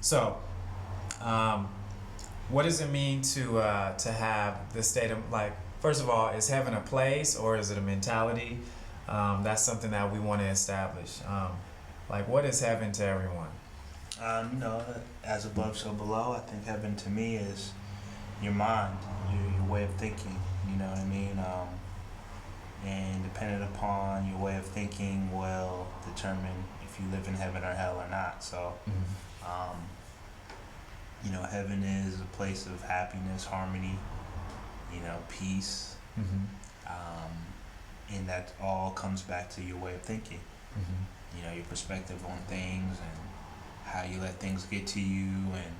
So, what does it mean to have the state of, like, first of all, is heaven a place or is it a mentality? That's something that we want to establish. Like, what is heaven to everyone? As above, so below. I think heaven to me is your mind, your way of thinking. You know what I mean? And dependent upon your way of thinking will determine if you live in heaven or hell or not. So, heaven is a place of happiness, harmony, peace. And that all comes back to your way of thinking. Your perspective on things and how you let things get to you and,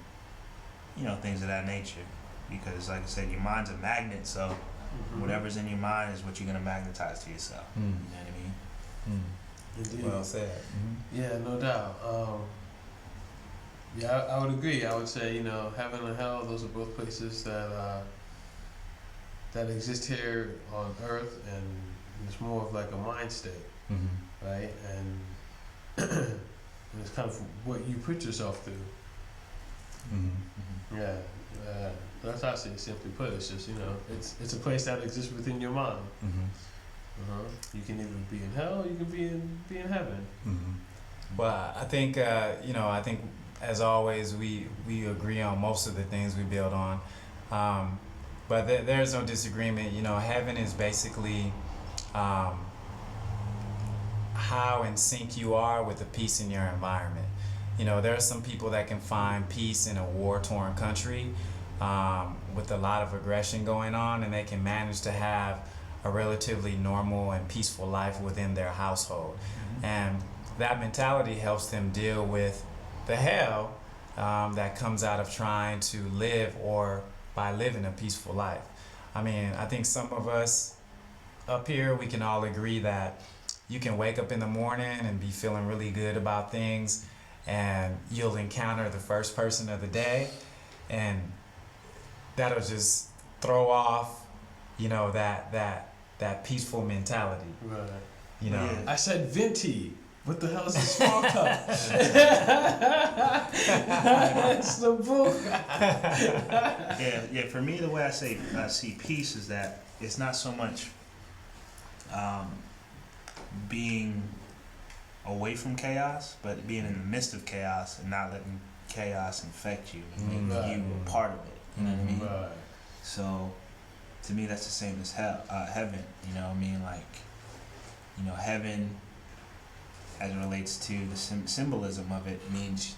things of that nature. Because, like I said, your mind's a magnet, so whatever's in your mind is what you're going to magnetize to yourself. You know what I mean? Indeed. Well said. Yeah, no doubt. I would agree. I would say, heaven and hell, those are both places that exist here on earth, and it's more of like a mind state, right? And it's kind of what you put yourself through. Yeah, that's how I say it, simply put. It's just, it's a place that exists within your mind. You can either be in hell, or you can be in heaven. Well, I think as always we agree on most of the things we build on, but there's no disagreement. Heaven is basically how in sync you are with the peace in your environment. There are some people that can find peace in a war-torn country with a lot of aggression going on, and they can manage to have a relatively normal and peaceful life within their household. And that mentality helps them deal with the hell that comes out of trying to live or by living a peaceful life. I mean, I think some of us up here, we can all agree that you can wake up in the morning and be feeling really good about things, and you'll encounter the first person of the day, and that'll just throw off, that peaceful mentality. Right. Yeah. I said venti. What the hell is a small cup? It's the book. Yeah. For me, the way I see peace is that it's not so much being away from chaos, but being in the midst of chaos and not letting chaos infect you and make you a part of it. You know what I mean? Right. So, to me, that's the same as heaven. You know what I mean? Like, heaven, as it relates to the symbolism of it, means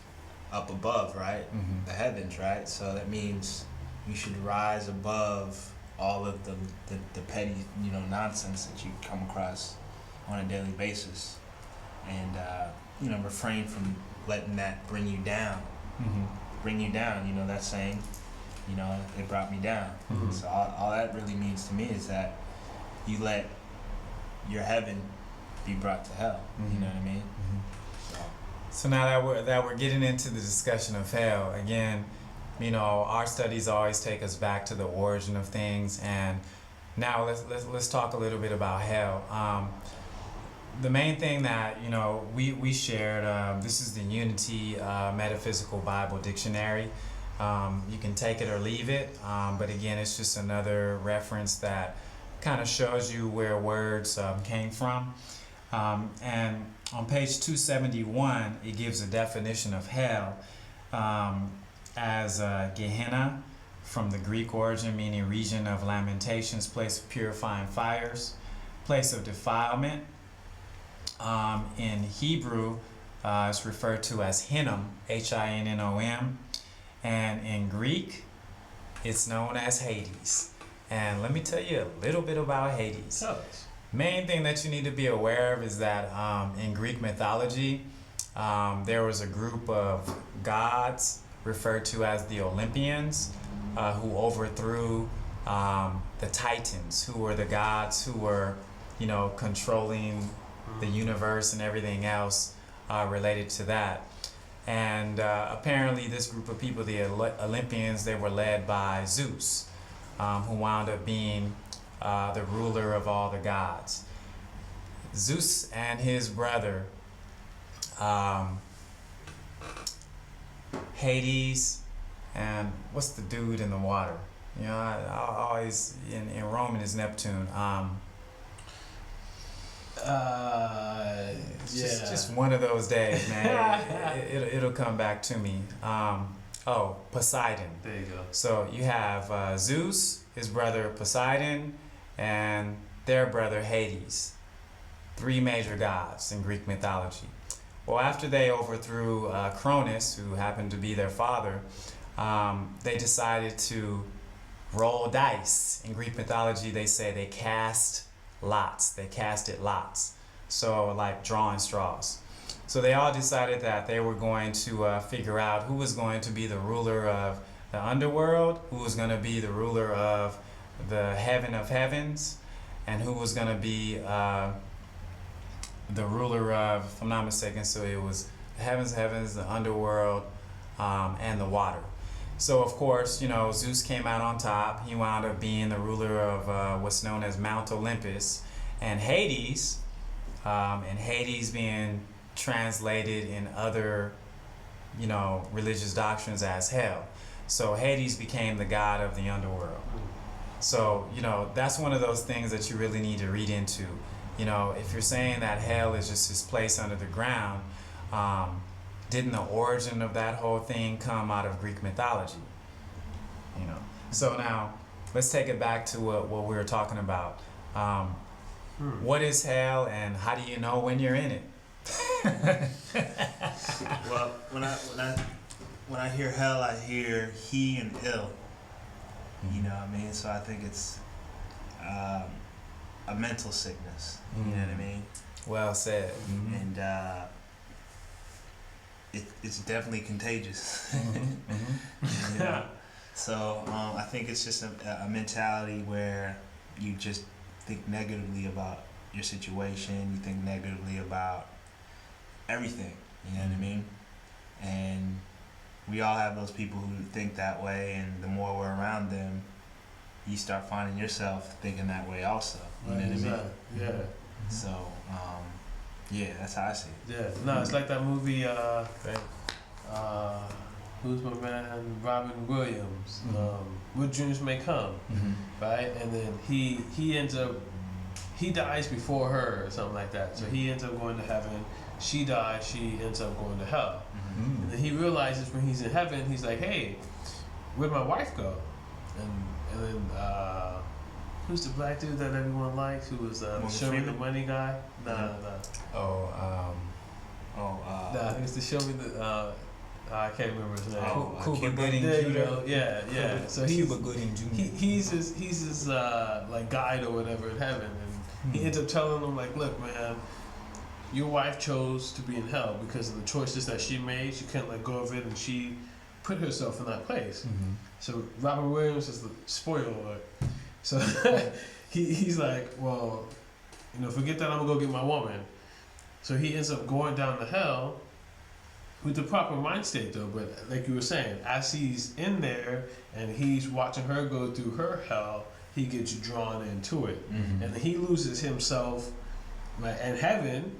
up above, right? The heavens, right? So that means you should rise above all of the petty, nonsense that you come across on a daily basis, and refrain from letting that bring you down. Bring you down. That saying. It brought me down. So all that really means to me is that you let your heaven be brought to hell. You know what I mean? So now that we're getting into the discussion of hell again, our studies always take us back to the origin of things, and now let's talk a little bit about hell. The main thing that we shared, this is the Unity Metaphysical Bible Dictionary. You can take it or leave it, but again, it's just another reference that kind of shows you where words came from. And on page 271, it gives a definition of hell as Gehenna, from the Greek origin, meaning region of lamentations, place of purifying fires, place of defilement. In Hebrew, it's referred to as Hinnom, Hinnom, and in Greek, it's known as Hades. And let me tell you a little bit about Hades. Tell us. Main thing that you need to be aware of is that in Greek mythology, there was a group of gods referred to as the Olympians who overthrew the Titans, who were the gods who were, controlling the universe and everything else related to that. And apparently this group of people, the Olympians, they were led by Zeus, who wound up being the ruler of all the gods. Zeus and his brother, Hades, and what's the dude in the water? You know, I always, in Roman is Neptune. Just one of those days, man. It'll come back to me. Poseidon. There you go. So you have Zeus, his brother Poseidon, and their brother Hades. 3 major gods in Greek mythology. Well, after they overthrew Cronus, who happened to be their father, they decided to roll dice. In Greek mythology, they say they cast lots. They casted lots. So like drawing straws. So they all decided that they were going to figure out who was going to be the ruler of the underworld, who was going to be the ruler of the heaven of heavens, and who was going to be the ruler of, if I'm not mistaken, so it was the heavens, the underworld, and the water. So of course, you know, Zeus came out on top. He wound up being the ruler of what's known as Mount Olympus, and Hades being translated in other, you know, religious doctrines as hell. So Hades became the god of the underworld. So, you know, that's one of those things that you really need to read into. You know, if you're saying that hell is just this place under the ground, didn't the origin of that whole thing come out of Greek mythology? You know, so now let's take it back to what we were talking about. What is hell, and how do you know when you're in it? Well, when I hear hell, I hear he and ill. You know what I mean? So I think it's a mental sickness. You know what I mean? Well said. And it's definitely contagious. You know? So I think it's just a mentality where you just think negatively about your situation. You think negatively about everything. You know what I mean? And we all have those people who think that way, and the more we're around them, you start finding yourself thinking that way also. You know what I mean? Yeah. So, yeah, that's how I see it. Yeah. No, it's like that movie, who's my man? Robin Williams. What Dreams May Come. Right? And then he ends up, he dies before her or something like that. So he ends up going to heaven. She dies, she ends up going to hell. And then he realizes when he's in heaven, he's like, hey, where'd my wife go? And then who's the black dude that everyone likes? Who was Show Me the Money guy? Nah, I think it's the Show Me the. I can't remember his name. Cuba Gooding Jr. Yeah. So Cuba Gooding Jr. He's his like guide or whatever in heaven, and he ends up telling him like, look, man, your wife chose to be in hell because of the choices that she made. She couldn't let go of it, and she put herself in that place. So Robert Williams is the spoiler alert. So he's like, well, you know, forget that, I'm gonna go get my woman. So he ends up going down to hell with the proper mind state though, but like you were saying, as he's in there and he's watching her go through her hell, he gets drawn into it. And he loses himself in heaven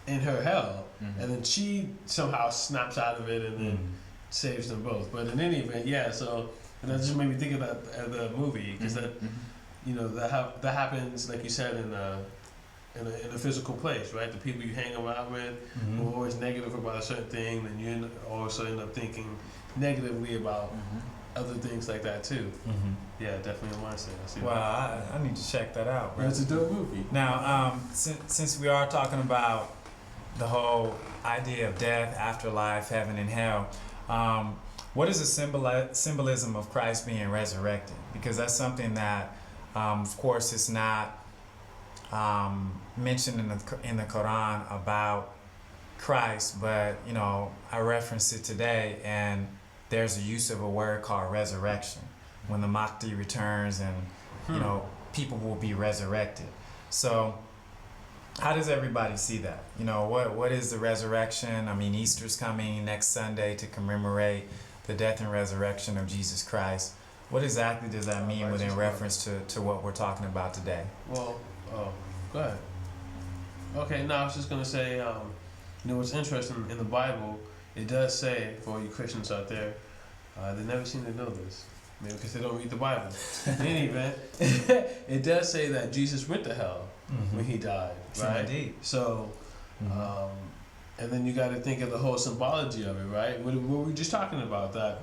in her hell, and then she somehow snaps out of it and then saves them both. But in any event, yeah, so, and that just made me think of that the movie, because that, you know, that happens, like you said, in a physical place, right? The people you hang around with who are always negative about a certain thing, then you also end up thinking negatively about other things like that too. Yeah, definitely a mindset. I see. Well, I need to check that out, bro. It's a dope movie. Now, since we are talking about the whole idea of death, afterlife, heaven and hell, what is the symbolism of Christ being resurrected? Because that's something that, of course, it's not mentioned in the Quran about Christ, but you know, I referenced it today, and there's a use of a word called resurrection, when the Mahdi returns, and you know, people will be resurrected. So how does everybody see that? What is the resurrection? I mean, Easter's coming next Sunday to commemorate the death and resurrection of Jesus Christ. What exactly does that mean within reference to what we're talking about today? Well, go ahead. Okay, no, I was just gonna say, what's interesting in the Bible, it does say, for all you Christians out there, they never seem to know this, maybe because they don't read the Bible. In any event, it does say that Jesus went to hell when he died, right? Indeed. So, and then you got to think of the whole symbology of it, right? What were we just talking about? That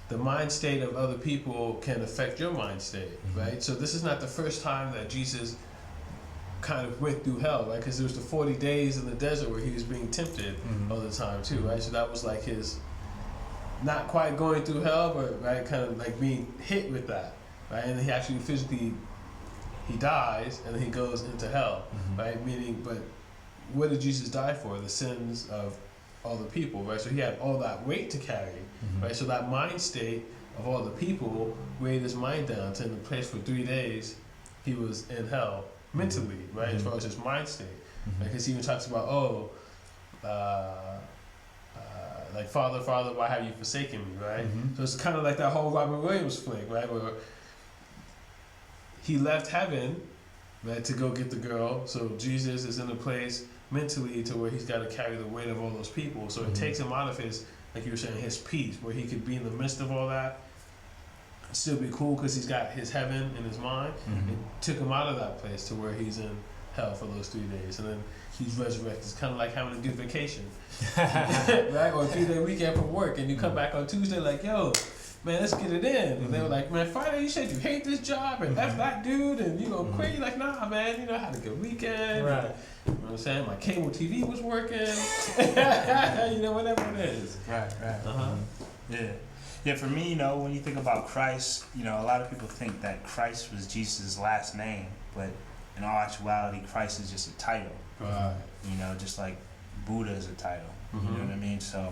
the mind state of other people can affect your mind state, right? So this is not the first time that Jesus kind of went through hell, right? Because there was the 40 days in the desert where he was being tempted all the time too, right? So that was like his, not quite going through hell, but right, kind of like being hit with that, right? And he actually physically, he dies and then he goes into hell, right? Meaning, but what did Jesus die for? The sins of all the people, right? So he had all that weight to carry, right? So that mind state of all the people weighed his mind down to in the place for 3 days he was in hell mentally, right? As far as his mind state, because he even talks about, like Father, Father, why have you forsaken me, right? So it's kind of like that whole Robin Williams flick, right? Where he left heaven, right, to go get the girl. So Jesus is in a place mentally to where he's got to carry the weight of all those people. So it takes him out of his, like you were saying, his peace, where he could be in the midst of all that, still be cool because he's got his heaven in his mind. It took him out of that place to where he's in hell for those 3 days, and then he's resurrected. It's kind of like having a good vacation, right? Or a 3-day weekend from work, and you come back on Tuesday like, yo, man, let's get it in. And they were like, man, Friday you said you hate this job and F that dude and you go quit. You're like, nah, man, I had a good weekend. Right. You know what I'm saying? My cable TV was working. Whatever it is. Right. Yeah, for me, when you think about Christ, a lot of people think that Christ was Jesus' last name, but in all actuality, Christ is just a title. Right. Just like Buddha is a title. You know what I mean? So,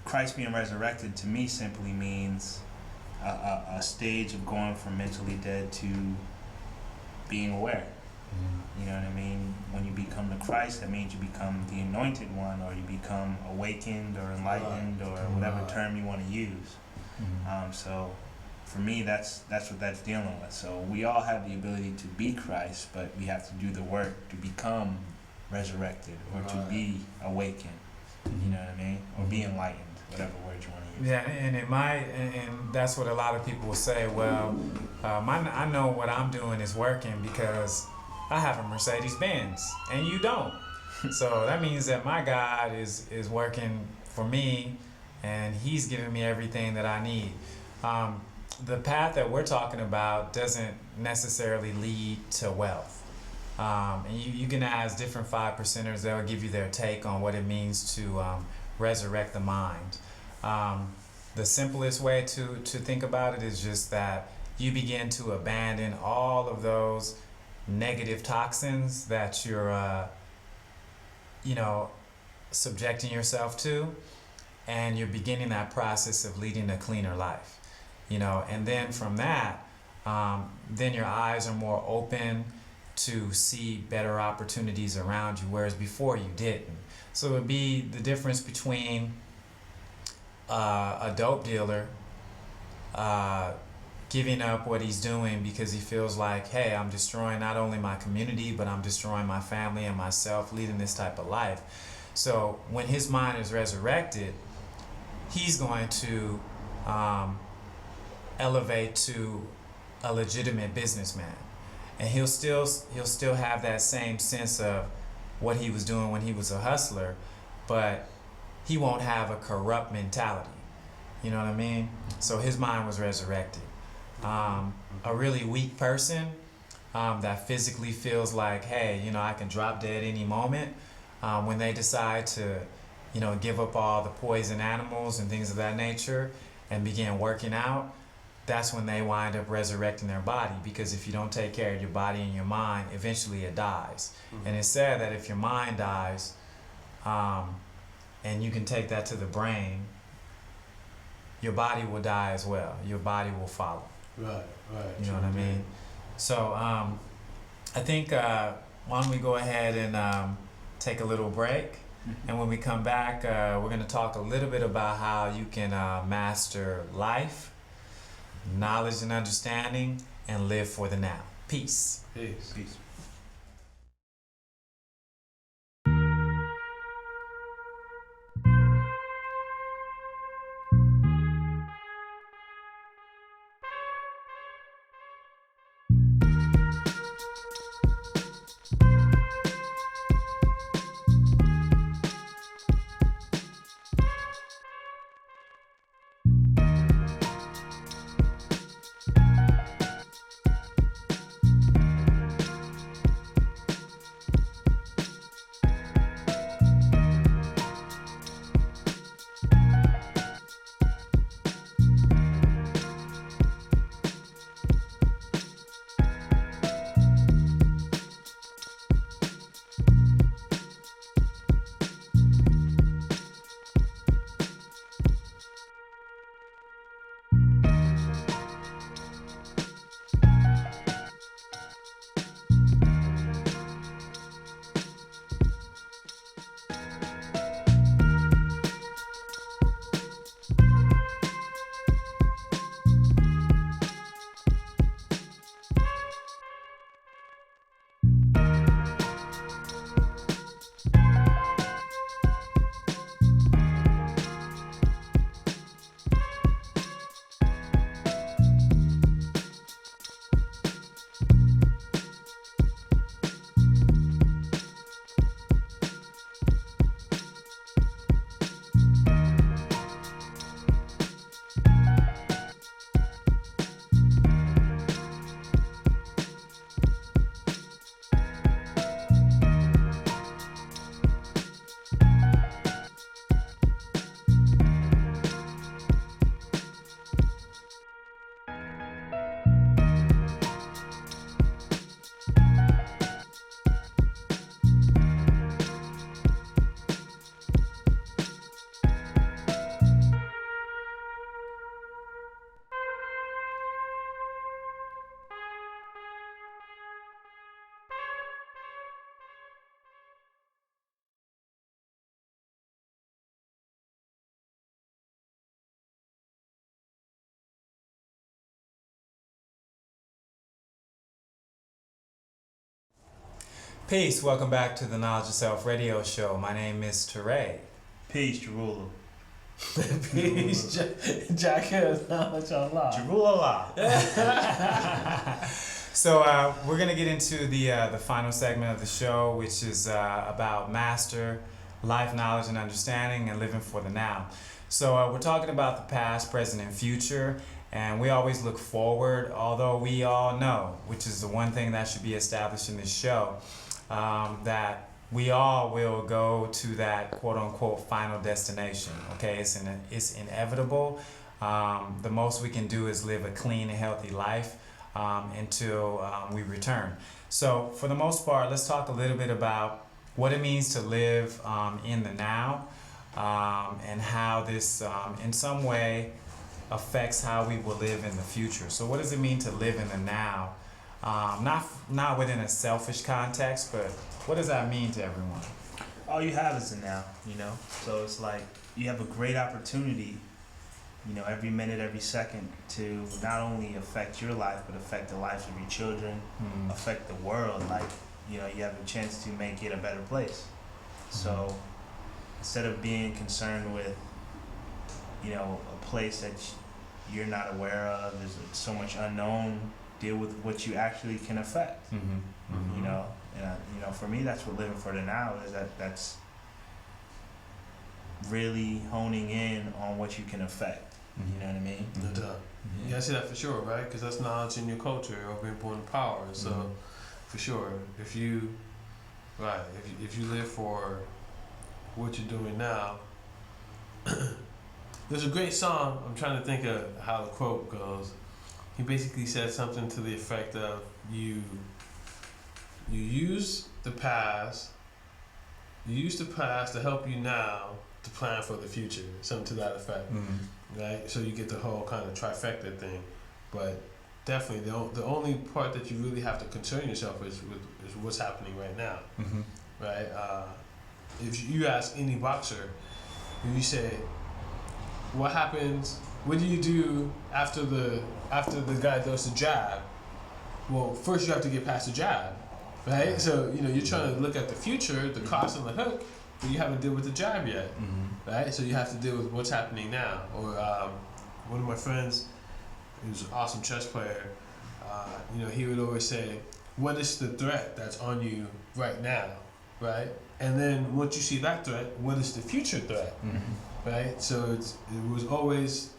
Christ being resurrected to me simply means a stage of going from mentally dead to being aware. You know what I mean? When you become the Christ, that means you become the anointed one, or you become awakened or enlightened, or whatever term you want to use. So for me, that's what that's dealing with. So we all have the ability to be Christ, but we have to do the work to become resurrected or to be awakened. You know what I mean? Or be enlightened, whatever word you want to use. Yeah, and it might, and that's what a lot of people will say. Well, I know what I'm doing is working because I have a Mercedes-Benz and you don't. So that means that my God is working for me and he's giving me everything that I need. The path that we're talking about doesn't necessarily lead to wealth. And you can ask different 5%ers, they'll give you their take on what it means to resurrect the mind. The simplest way to think about it is just that you begin to abandon all of those negative toxins that you're subjecting yourself to, and you're beginning that process of leading a cleaner life, and then from that, then your eyes are more open to see better opportunities around you, whereas before you didn't. So it would be the difference between a dope dealer giving up what he's doing because he feels like, hey, I'm destroying not only my community, but I'm destroying my family and myself leading this type of life. So when his mind is resurrected, he's going to elevate to a legitimate businessman. And he'll still have that same sense of what he was doing when he was a hustler, but he won't have a corrupt mentality. You know what I mean? So his mind was resurrected. A really weak person that physically feels like, hey, I can drop dead any moment, when they decide to, give up all the poison animals and things of that nature and begin working out, that's when they wind up resurrecting their body, because if you don't take care of your body and your mind, eventually it dies. And it's said that if your mind dies, and you can take that to the brain, your body will die as well. Your body will follow. Right. You know what I mean? So I think why don't we go ahead and take a little break? And when we come back, we're going to talk a little bit about how you can master life, knowledge and understanding, and live for the now. Peace. Peace. Peace. Peace. Welcome back to the Knowledge of Self radio show. My name is Teray. Peace, Jerula. Peace, Jackass. Knowledge Allah. Jerula. So we're going to get into the final segment of the show, which is about master life, knowledge, and understanding, and living for the now. So we're talking about the past, present, and future, and we always look forward, although we all know, which is the one thing that should be established in this show, that we all will go to that quote-unquote final destination. Okay, it's inevitable. The most we can do is live a clean and healthy life until we return. So for the most part, let's talk a little bit about what it means to live in the now, and how this in some way affects how we will live in the future. So what does it mean to live in the now? Not within a selfish context, but what does that mean to everyone? All you have is the now, So it's like you have a great opportunity, every minute, every second to not only affect your life, but affect the lives of your children, affect the world. Like, you have a chance to make it a better place. So instead of being concerned with, a place that you're not aware of, there's so much unknown, deal with what you actually can affect. And for me, that's what living for the now is. That's really honing in on what you can affect. You know what I mean? No doubt. Yeah, I see that for sure, right? Because that's knowledge in your culture of important power. So, for sure, if you live for what you're doing now, there's a great song. I'm trying to think of how the quote goes. He basically said something to the effect of you use the past to help you now to plan for the future, something to that effect, right? So you get the whole kind of trifecta thing, but definitely the only part that you really have to concern yourself is what's happening right now, right? If you ask any boxer, if you say, what happens? What do you do after the guy does the jab? Well, first you have to get past the jab, right? So you're trying to look at the future, the cross and the hook, but you haven't dealt with the jab yet, right? So you have to deal with what's happening now. Or one of my friends, who's an awesome chess player, he would always say, "What is the threat that's on you right now, right? And then once you see that threat, what is the future threat, right?" So it was always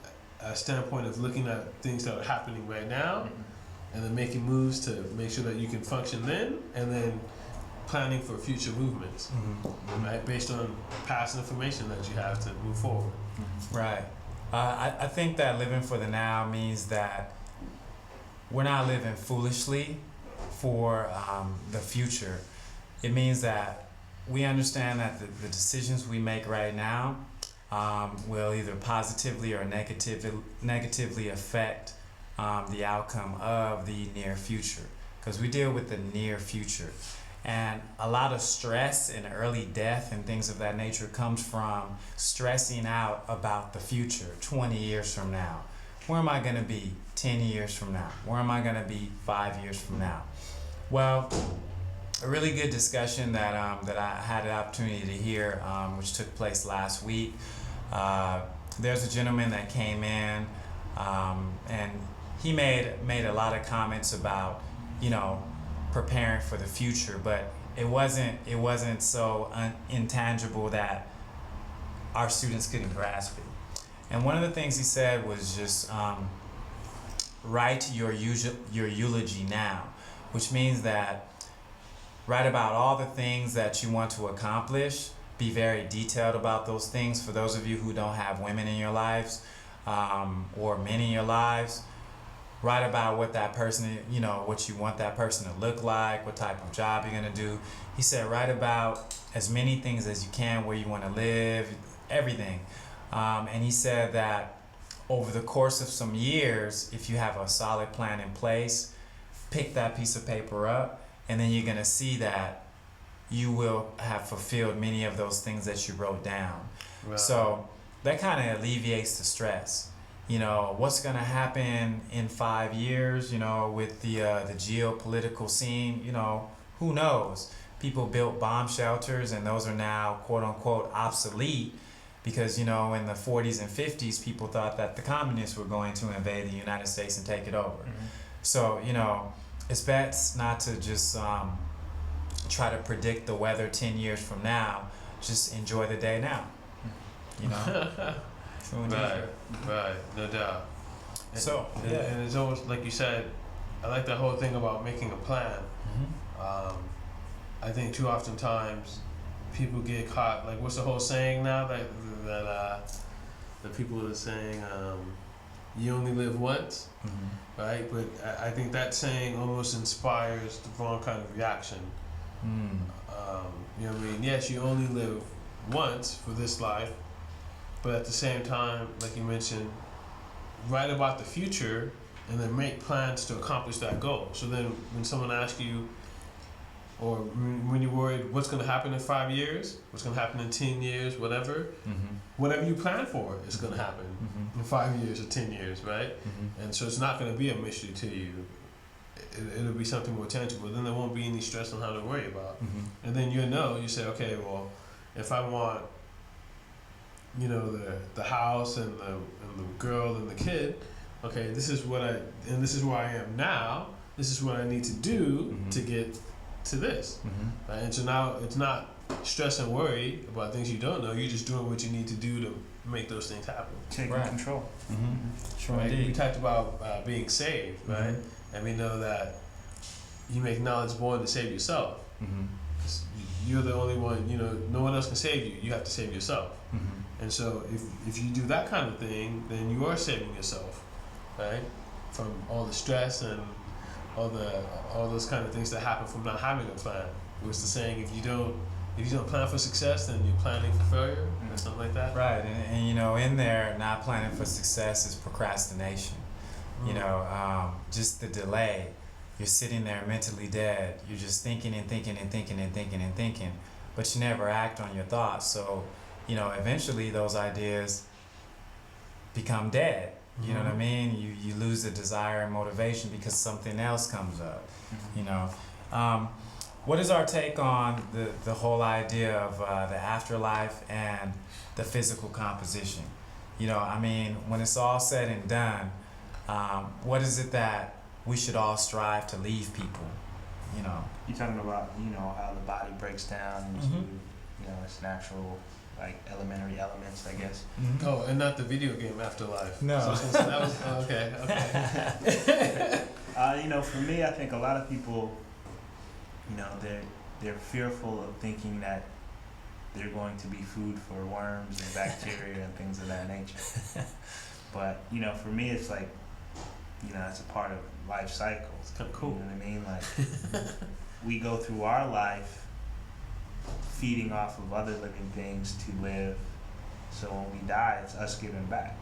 a standpoint of looking at things that are happening right now, and then making moves to make sure that you can function then, and then planning for future movements, right, based on past information that you have to move forward. Right. I think that living for the now means that we're not living foolishly for the future. It means that we understand that the decisions we make right now will either positively or negatively affect the outcome of the near future, because we deal with the near future. And a lot of stress and early death and things of that nature comes from stressing out about the future 20 years from now. Where am I going to be 10 years from now? Where am I going to be 5 years from now? Well, a really good discussion that I had the opportunity to hear, which took place last week. There's a gentleman that came in, and he made a lot of comments about, preparing for the future, but it wasn't so intangible that our students couldn't grasp it. And one of the things he said was just write your eulogy now, which means that write about all the things that you want to accomplish. Be very detailed about those things. For those of you who don't have women in your lives or men in your lives, write about what that person, what you want that person to look like, what type of job you're going to do. He said write about as many things as you can, where you want to live, everything. And he said that over the course of some years, if you have a solid plan in place, pick that piece of paper up, and then you're going to see that you will have fulfilled many of those things that you wrote down. Right. So that kind of alleviates the stress. What's going to happen in 5 years, with the geopolitical scene, who knows? People built bomb shelters, and those are now, quote unquote, obsolete, because, in the 40s and 50s, people thought that the communists were going to invade the United States and take it over. So, it's best not to just try to predict the weather 10 years from now. Just enjoy the day now, Right, no doubt. So, and it's almost like you said, I like that whole thing about making a plan. I think too often times people get caught, like, what's the whole saying now that people are saying, you only live once, right? But I think that saying almost inspires the wrong kind of reaction. You know what I mean? Yes, you only live once for this life, but at the same time, like you mentioned, write about the future and then make plans to accomplish that goal. So then when someone asks you, or when you're worried what's going to happen in 5 years, what's going to happen in 10 years, whatever you plan for is going to happen in 5 years or 10 years, right? And so it's not going to be a mystery to you. It'll be something more tangible. Then there won't be any stress on how to worry about. And then you say, okay, well, if I want, the house and the girl and the kid, okay, this is where I am now. This is what I need to do to get to this. Right? And so now it's not stress and worry about things you don't know. You're just doing what you need to do to make those things happen. Taking control. Sure, right? indeed. We talked about being saved, right? And we know that you make knowledge born to save yourself. You're the only one, no one else can save you. You have to save yourself. And so if you do that kind of thing, then you are saving yourself, right? From all the stress and all those kind of things that happen from not having a plan. What's the saying? If you don't plan for success, then you're planning for failure, or something like that. Right, and in there, not planning for success is procrastination. You know, just the delay. You're sitting there mentally dead. You're just thinking and thinking and thinking and thinking and thinking, but you never act on your thoughts. So, you know, eventually those ideas become dead. You know what I mean? You lose the desire and motivation because something else comes up. You know, what is our take on the whole idea of the afterlife and the physical composition? You know, I mean, when it's all said and done, what is it that we should all strive to leave people? You know, You're talking about, you know, how the body breaks down into, you know, its natural, like, elementary elements, I guess. Oh, and not the video game Afterlife. No. So that was okay. You know, for me, I think a lot of people, you know, they're fearful of thinking that they're going to be food for worms and bacteria and things of that nature. But, you know, for me, it's like, you know, it's a part of life cycle. It's kind of cool. You know what I mean? Like, we go through our life feeding off of other living things to live. So when we die, it's us giving back.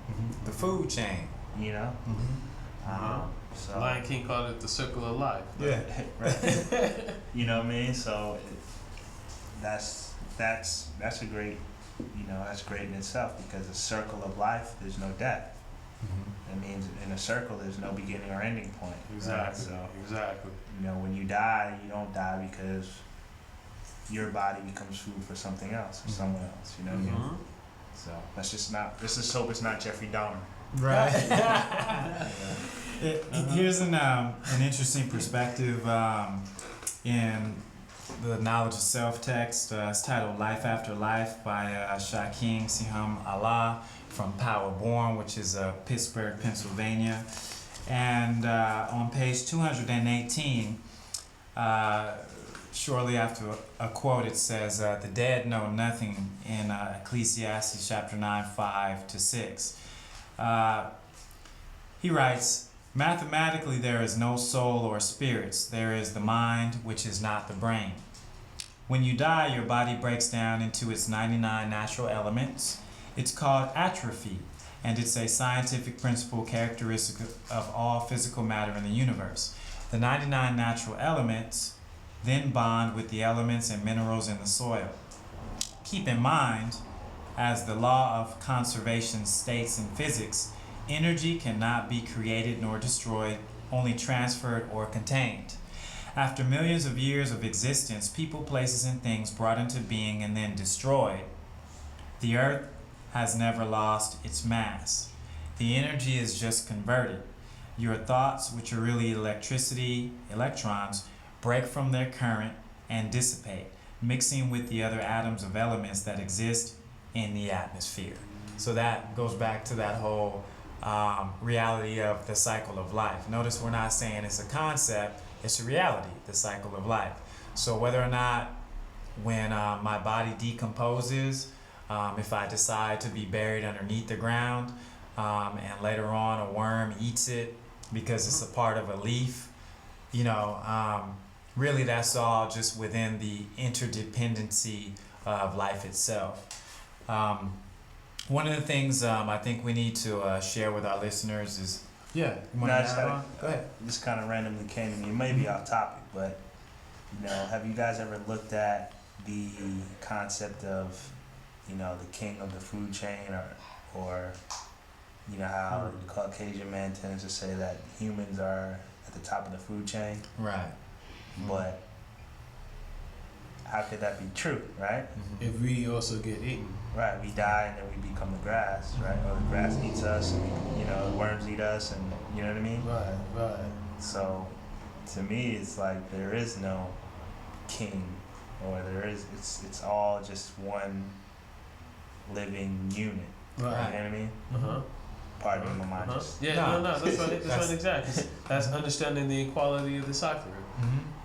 the food chain. You know? So Lion King called it the circle of life. Yeah. right. You know what I mean? So that's a great, you know, that's great in itself, because a circle of life, there's no death. That means in a circle, there's no beginning or ending point. Exactly. Right? So, Exactly. you know, when you die, you don't die because your body becomes food for something else or someone else. You know what I mean? So let's just hope it's not Jeffrey Dahmer. Right. Here's an interesting perspective in the Knowledge of Self text. It's titled Life After Life by Shakim Siham Allah from Power Born, which is Pittsburgh, Pennsylvania. And on page 218, shortly after a quote, it says, the dead know nothing in Ecclesiastes chapter 9, 5-6. He writes, mathematically there is no soul or spirits. There is the mind, which is not the brain. When you die, your body breaks down into its 99 natural elements. It's called atrophy, and it's a scientific principle characteristic of all physical matter in the universe. The 99 natural elements then bond with the elements and minerals in the soil. Keep in mind, as the law of conservation states in physics, energy cannot be created nor destroyed, only transferred or contained. After millions of years of existence, people, places, and things brought into being and then destroyed, the earth has never lost its mass. The energy is just converted. Your thoughts, which are really electrons, break from their current and dissipate, mixing with the other atoms of elements that exist in the atmosphere. So that goes back to that whole reality of the cycle of life. Notice we're not saying it's a concept, it's a reality, the cycle of life. So whether or not when my body decomposes, if I decide to be buried underneath the ground and later on a worm eats it because it's a part of a leaf, you know, really that's all just within the interdependency of life itself. One of the things I think we need to share with our listeners is, yeah, you want to add on? Go ahead. This kind of randomly came to me. It may be off topic, but, you know, have you guys ever looked at the concept of, you know, the king of the food chain, or you know how the Caucasian man tends to say that humans are at the top of the food chain? Right. But how could that be true, right? If we also get eaten. Right, we die and then we become the grass, right? Or the grass eats us, and you know, the worms eat us, and you know what I mean? Right. So, to me, it's like there is no king, or it's all just one living unit. Right. You know what I mean? Pardon me, my mind just. Yeah, no, that's right exactly. That's understanding the equality of the cipher,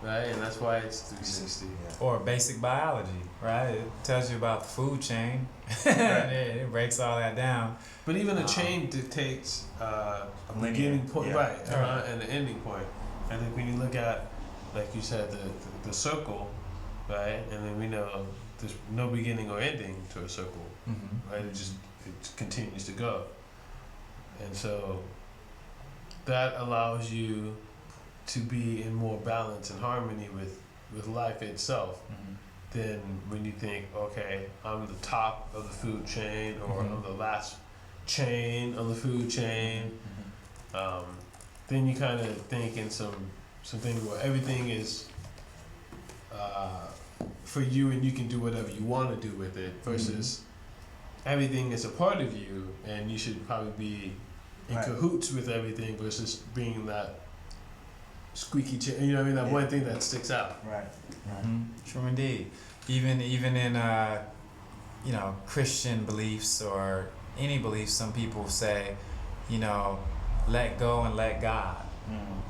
right? And that's why it's 360. Or basic biology, right? It tells you about the food chain. Right. It breaks all that down. But even a chain dictates a linear, beginning point, yeah. right, and an ending point. I think when you look at, like you said, the circle, right, and then we know there's no beginning or ending to a circle, right? It continues to go. And so that allows you to be in more balance and harmony with life itself than when you think, okay, I'm the top of the food chain, or I'm the last chain on the food chain. Then you kind of think in some things where everything is for you and you can do whatever you want to do with it, versus everything is a part of you and you should probably be in cahoots with everything versus being that squeaky chain. You know what I mean? That one thing that sticks out. Right. True indeed. Even in you know, Christian beliefs or any beliefs, some people say, you know, let go and let God.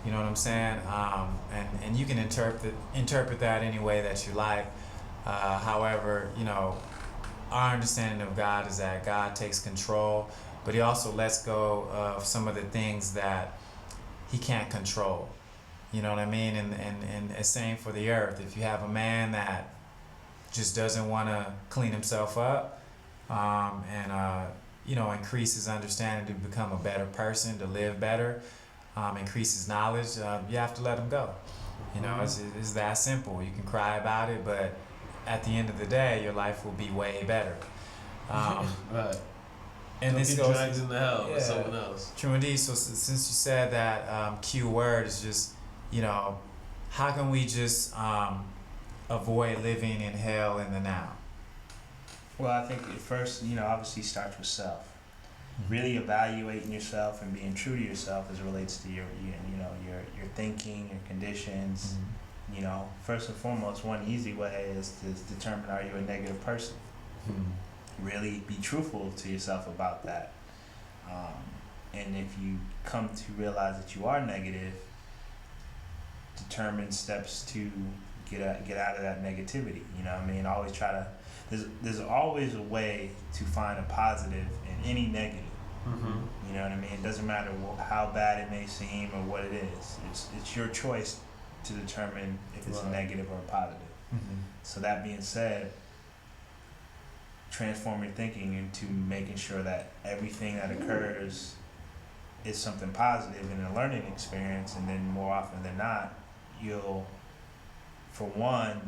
You know what I'm saying? And you can interpret that any way that you like. However, you know, our understanding of God is that God takes control, but He also lets go of some of the things that He can't control. You know what I mean? And it's same for the earth. If you have a man that just doesn't want to clean himself up, and you know, increase his understanding to become a better person, to live better, increase his knowledge, you have to let him go. You know, it's that simple. You can cry about it, but at the end of the day, your life will be way better. Right. And Don't this get goes dragged in the hell with someone else. True indeed. So since you said that key word is just, you know, how can we just avoid living in hell in the now? Well, I think it first, you know, obviously starts with self. Really evaluating yourself and being true to yourself as it relates to your thinking, your conditions. You know, first and foremost, one easy way is to determine, are you a negative person? Really be truthful to yourself about that. And if you come to realize that you are negative, determine steps to get out of that negativity. You know what I mean? Always try to. There's always a way to find a positive in any negative. You know what I mean? It doesn't matter how bad it may seem or what it is. It's your choice to determine if it's a negative or a positive. So that being said, transform your thinking into making sure that everything that occurs is something positive and a learning experience, and then more often than not, you'll, for one,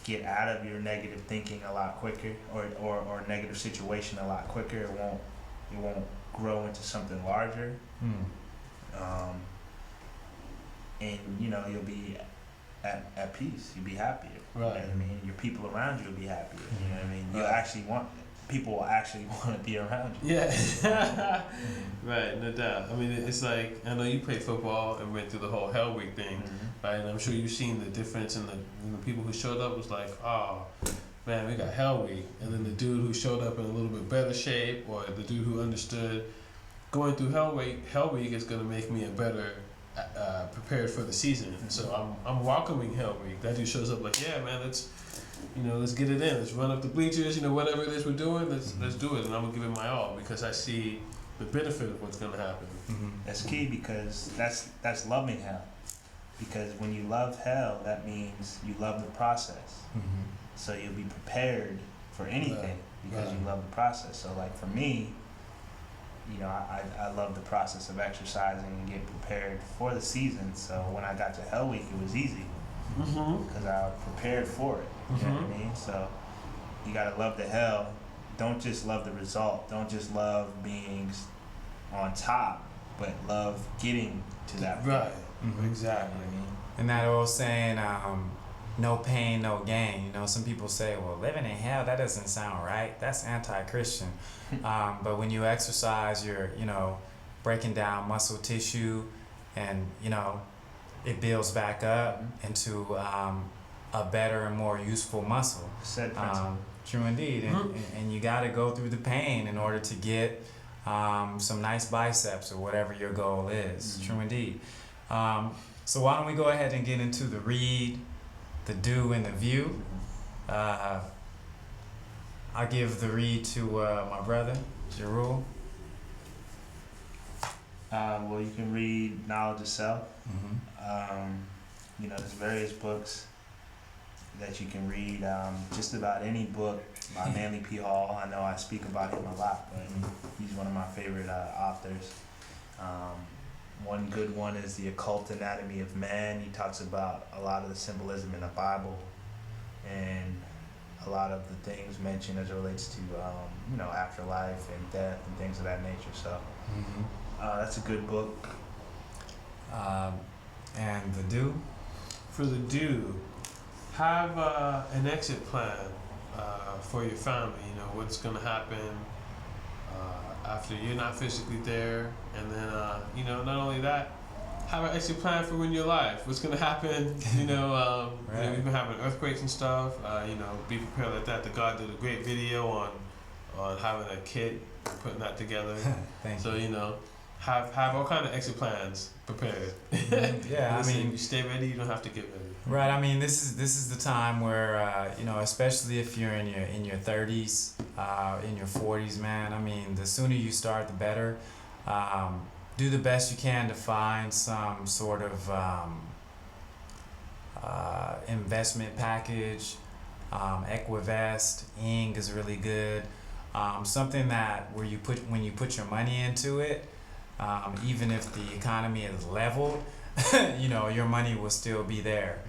get out of your negative thinking a lot quicker, or negative situation a lot quicker. It won't grow into something larger. And you know, you'll be at peace. You'll be happier. Right. You know what I mean? Your people around you will be happier. You know what I mean? You'll people will actually want to be around you. Yeah. Right, no doubt. I mean, it's like, I know you played football and went through the whole Hell Week thing, right? And I'm sure you've seen the difference in the people who showed up was like, oh, man, we got Hell Week. And then the dude who showed up in a little bit better shape, or the dude who understood going through Hell Week is going to make me a better prepared for the season. So I'm welcoming Hell Week. That dude shows up like, yeah, man, let's get it in. Let's run up the bleachers. Whatever it is we're doing, let's do it. And I'm gonna give it my all because I see the benefit of what's gonna happen. That's key, because that's loving hell. Because when you love hell, that means you love the process. So you'll be prepared for anything because you love the process. So like for me, I love the process of exercising and getting prepared for the season. So when I got to Hell Week, it was easy because I was prepared for it. You know what I mean? So you gotta love the hell. Don't just love the result. Don't just love being on top, but love getting to that point. Right. Exactly. You know what And that old saying, no pain, no gain. Some people say, well, living in hell, that doesn't sound right. That's anti-Christian. But when you exercise, you're, breaking down muscle tissue, and, it builds back up into a better and more useful muscle. Said principle. True indeed. And you got to go through the pain in order to get some nice biceps or whatever your goal is. True indeed. So why don't we go ahead and get into the read, the do, and the view. I'll give the read to my brother, Jerul. Well, you can read Knowledge of Self. There's various books that you can read. Just about any book by Manly P. Hall. I know I speak about him a lot, but he's one of my favorite authors. One good one is The Occult Anatomy of Man. He talks about a lot of the symbolism in the Bible and a lot of the things mentioned as it relates to, afterlife and death and things of that nature. So that's a good book. And the do? For the do, have an exit plan for your family. You know what's gonna happen after you're not physically there, and then not only that, have an exit plan for when you're alive. What's gonna happen? Right. We've been having earthquakes and stuff. Be prepared like that. The God did a great video on having a kit and putting that together. Thank So you. have all kind of exit plans prepared. Yeah, I mean, you stay ready. You don't have to get ready. right. I mean, this is the time where especially if you're in your 30s, in your 40s, man. I mean, the sooner you start, the better. Do the best you can to find some sort of investment package. Equivest, Ing is really good. Something that when you put your money into it, even if the economy is leveled, your money will still be there.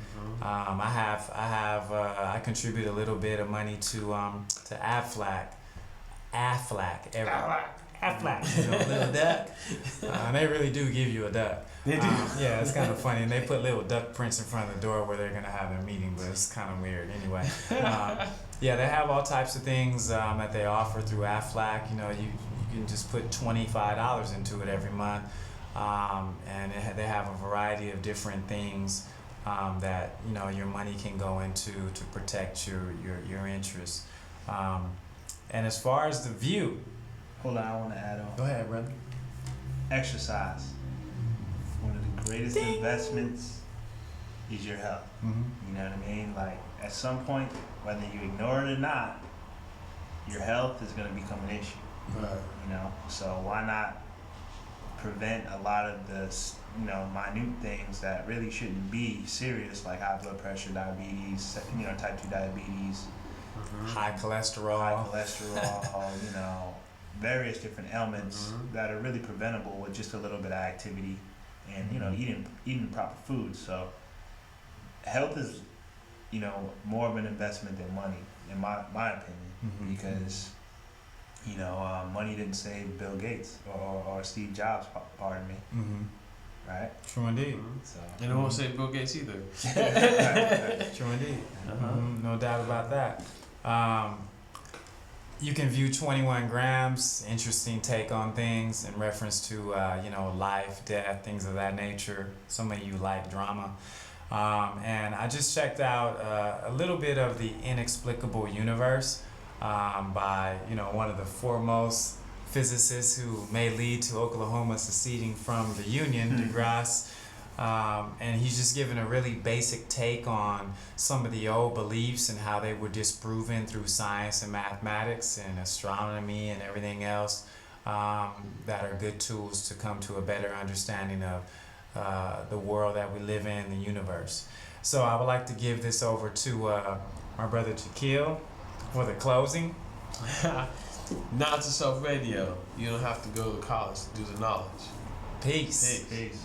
I contribute a little bit of money to Aflac, little duck. They really do give you a duck. They do. Yeah, it's kind of funny. And they put little duck prints in front of the door where they're gonna have their meeting, but it's kind of weird anyway. Yeah, they have all types of things that they offer through Aflac. You can just put $25 into it every month, and they have a variety of different things that your money can go into to protect your interests. And as far as the view, Hold on, I want to add on. go ahead, brother. Exercise. One of the greatest investments is your health. Mm-hmm. You know what I mean? Like, at some point, whether you ignore it or not, your health is going to become an issue. Right. So why not prevent a lot of the minute things that really shouldn't be serious, like high blood pressure, diabetes, type 2 diabetes, High cholesterol. Various different ailments that are really preventable with just a little bit of activity and eating proper food. So health is more of an investment than money, in my opinion, because money didn't save Bill Gates or Steve Jobs, pardon me, right? True indeed. So And it won't say Bill Gates either. True indeed. No doubt about that. You can view 21 Grams, interesting take on things in reference to, life, death, things of that nature. Some of you like drama. And I just checked out a little bit of The Inexplicable Universe by, one of the foremost physicists who may lead to Oklahoma seceding from the Union, DeGrasse. And he's just given a really basic take on some of the old beliefs and how they were disproven through science and mathematics and astronomy and everything else that are good tools to come to a better understanding of the world that we live in, the universe. So I would like to give this over to my brother Shaquille for the closing. Not to self radio. You don't have to go to college to do the knowledge. Peace. peace.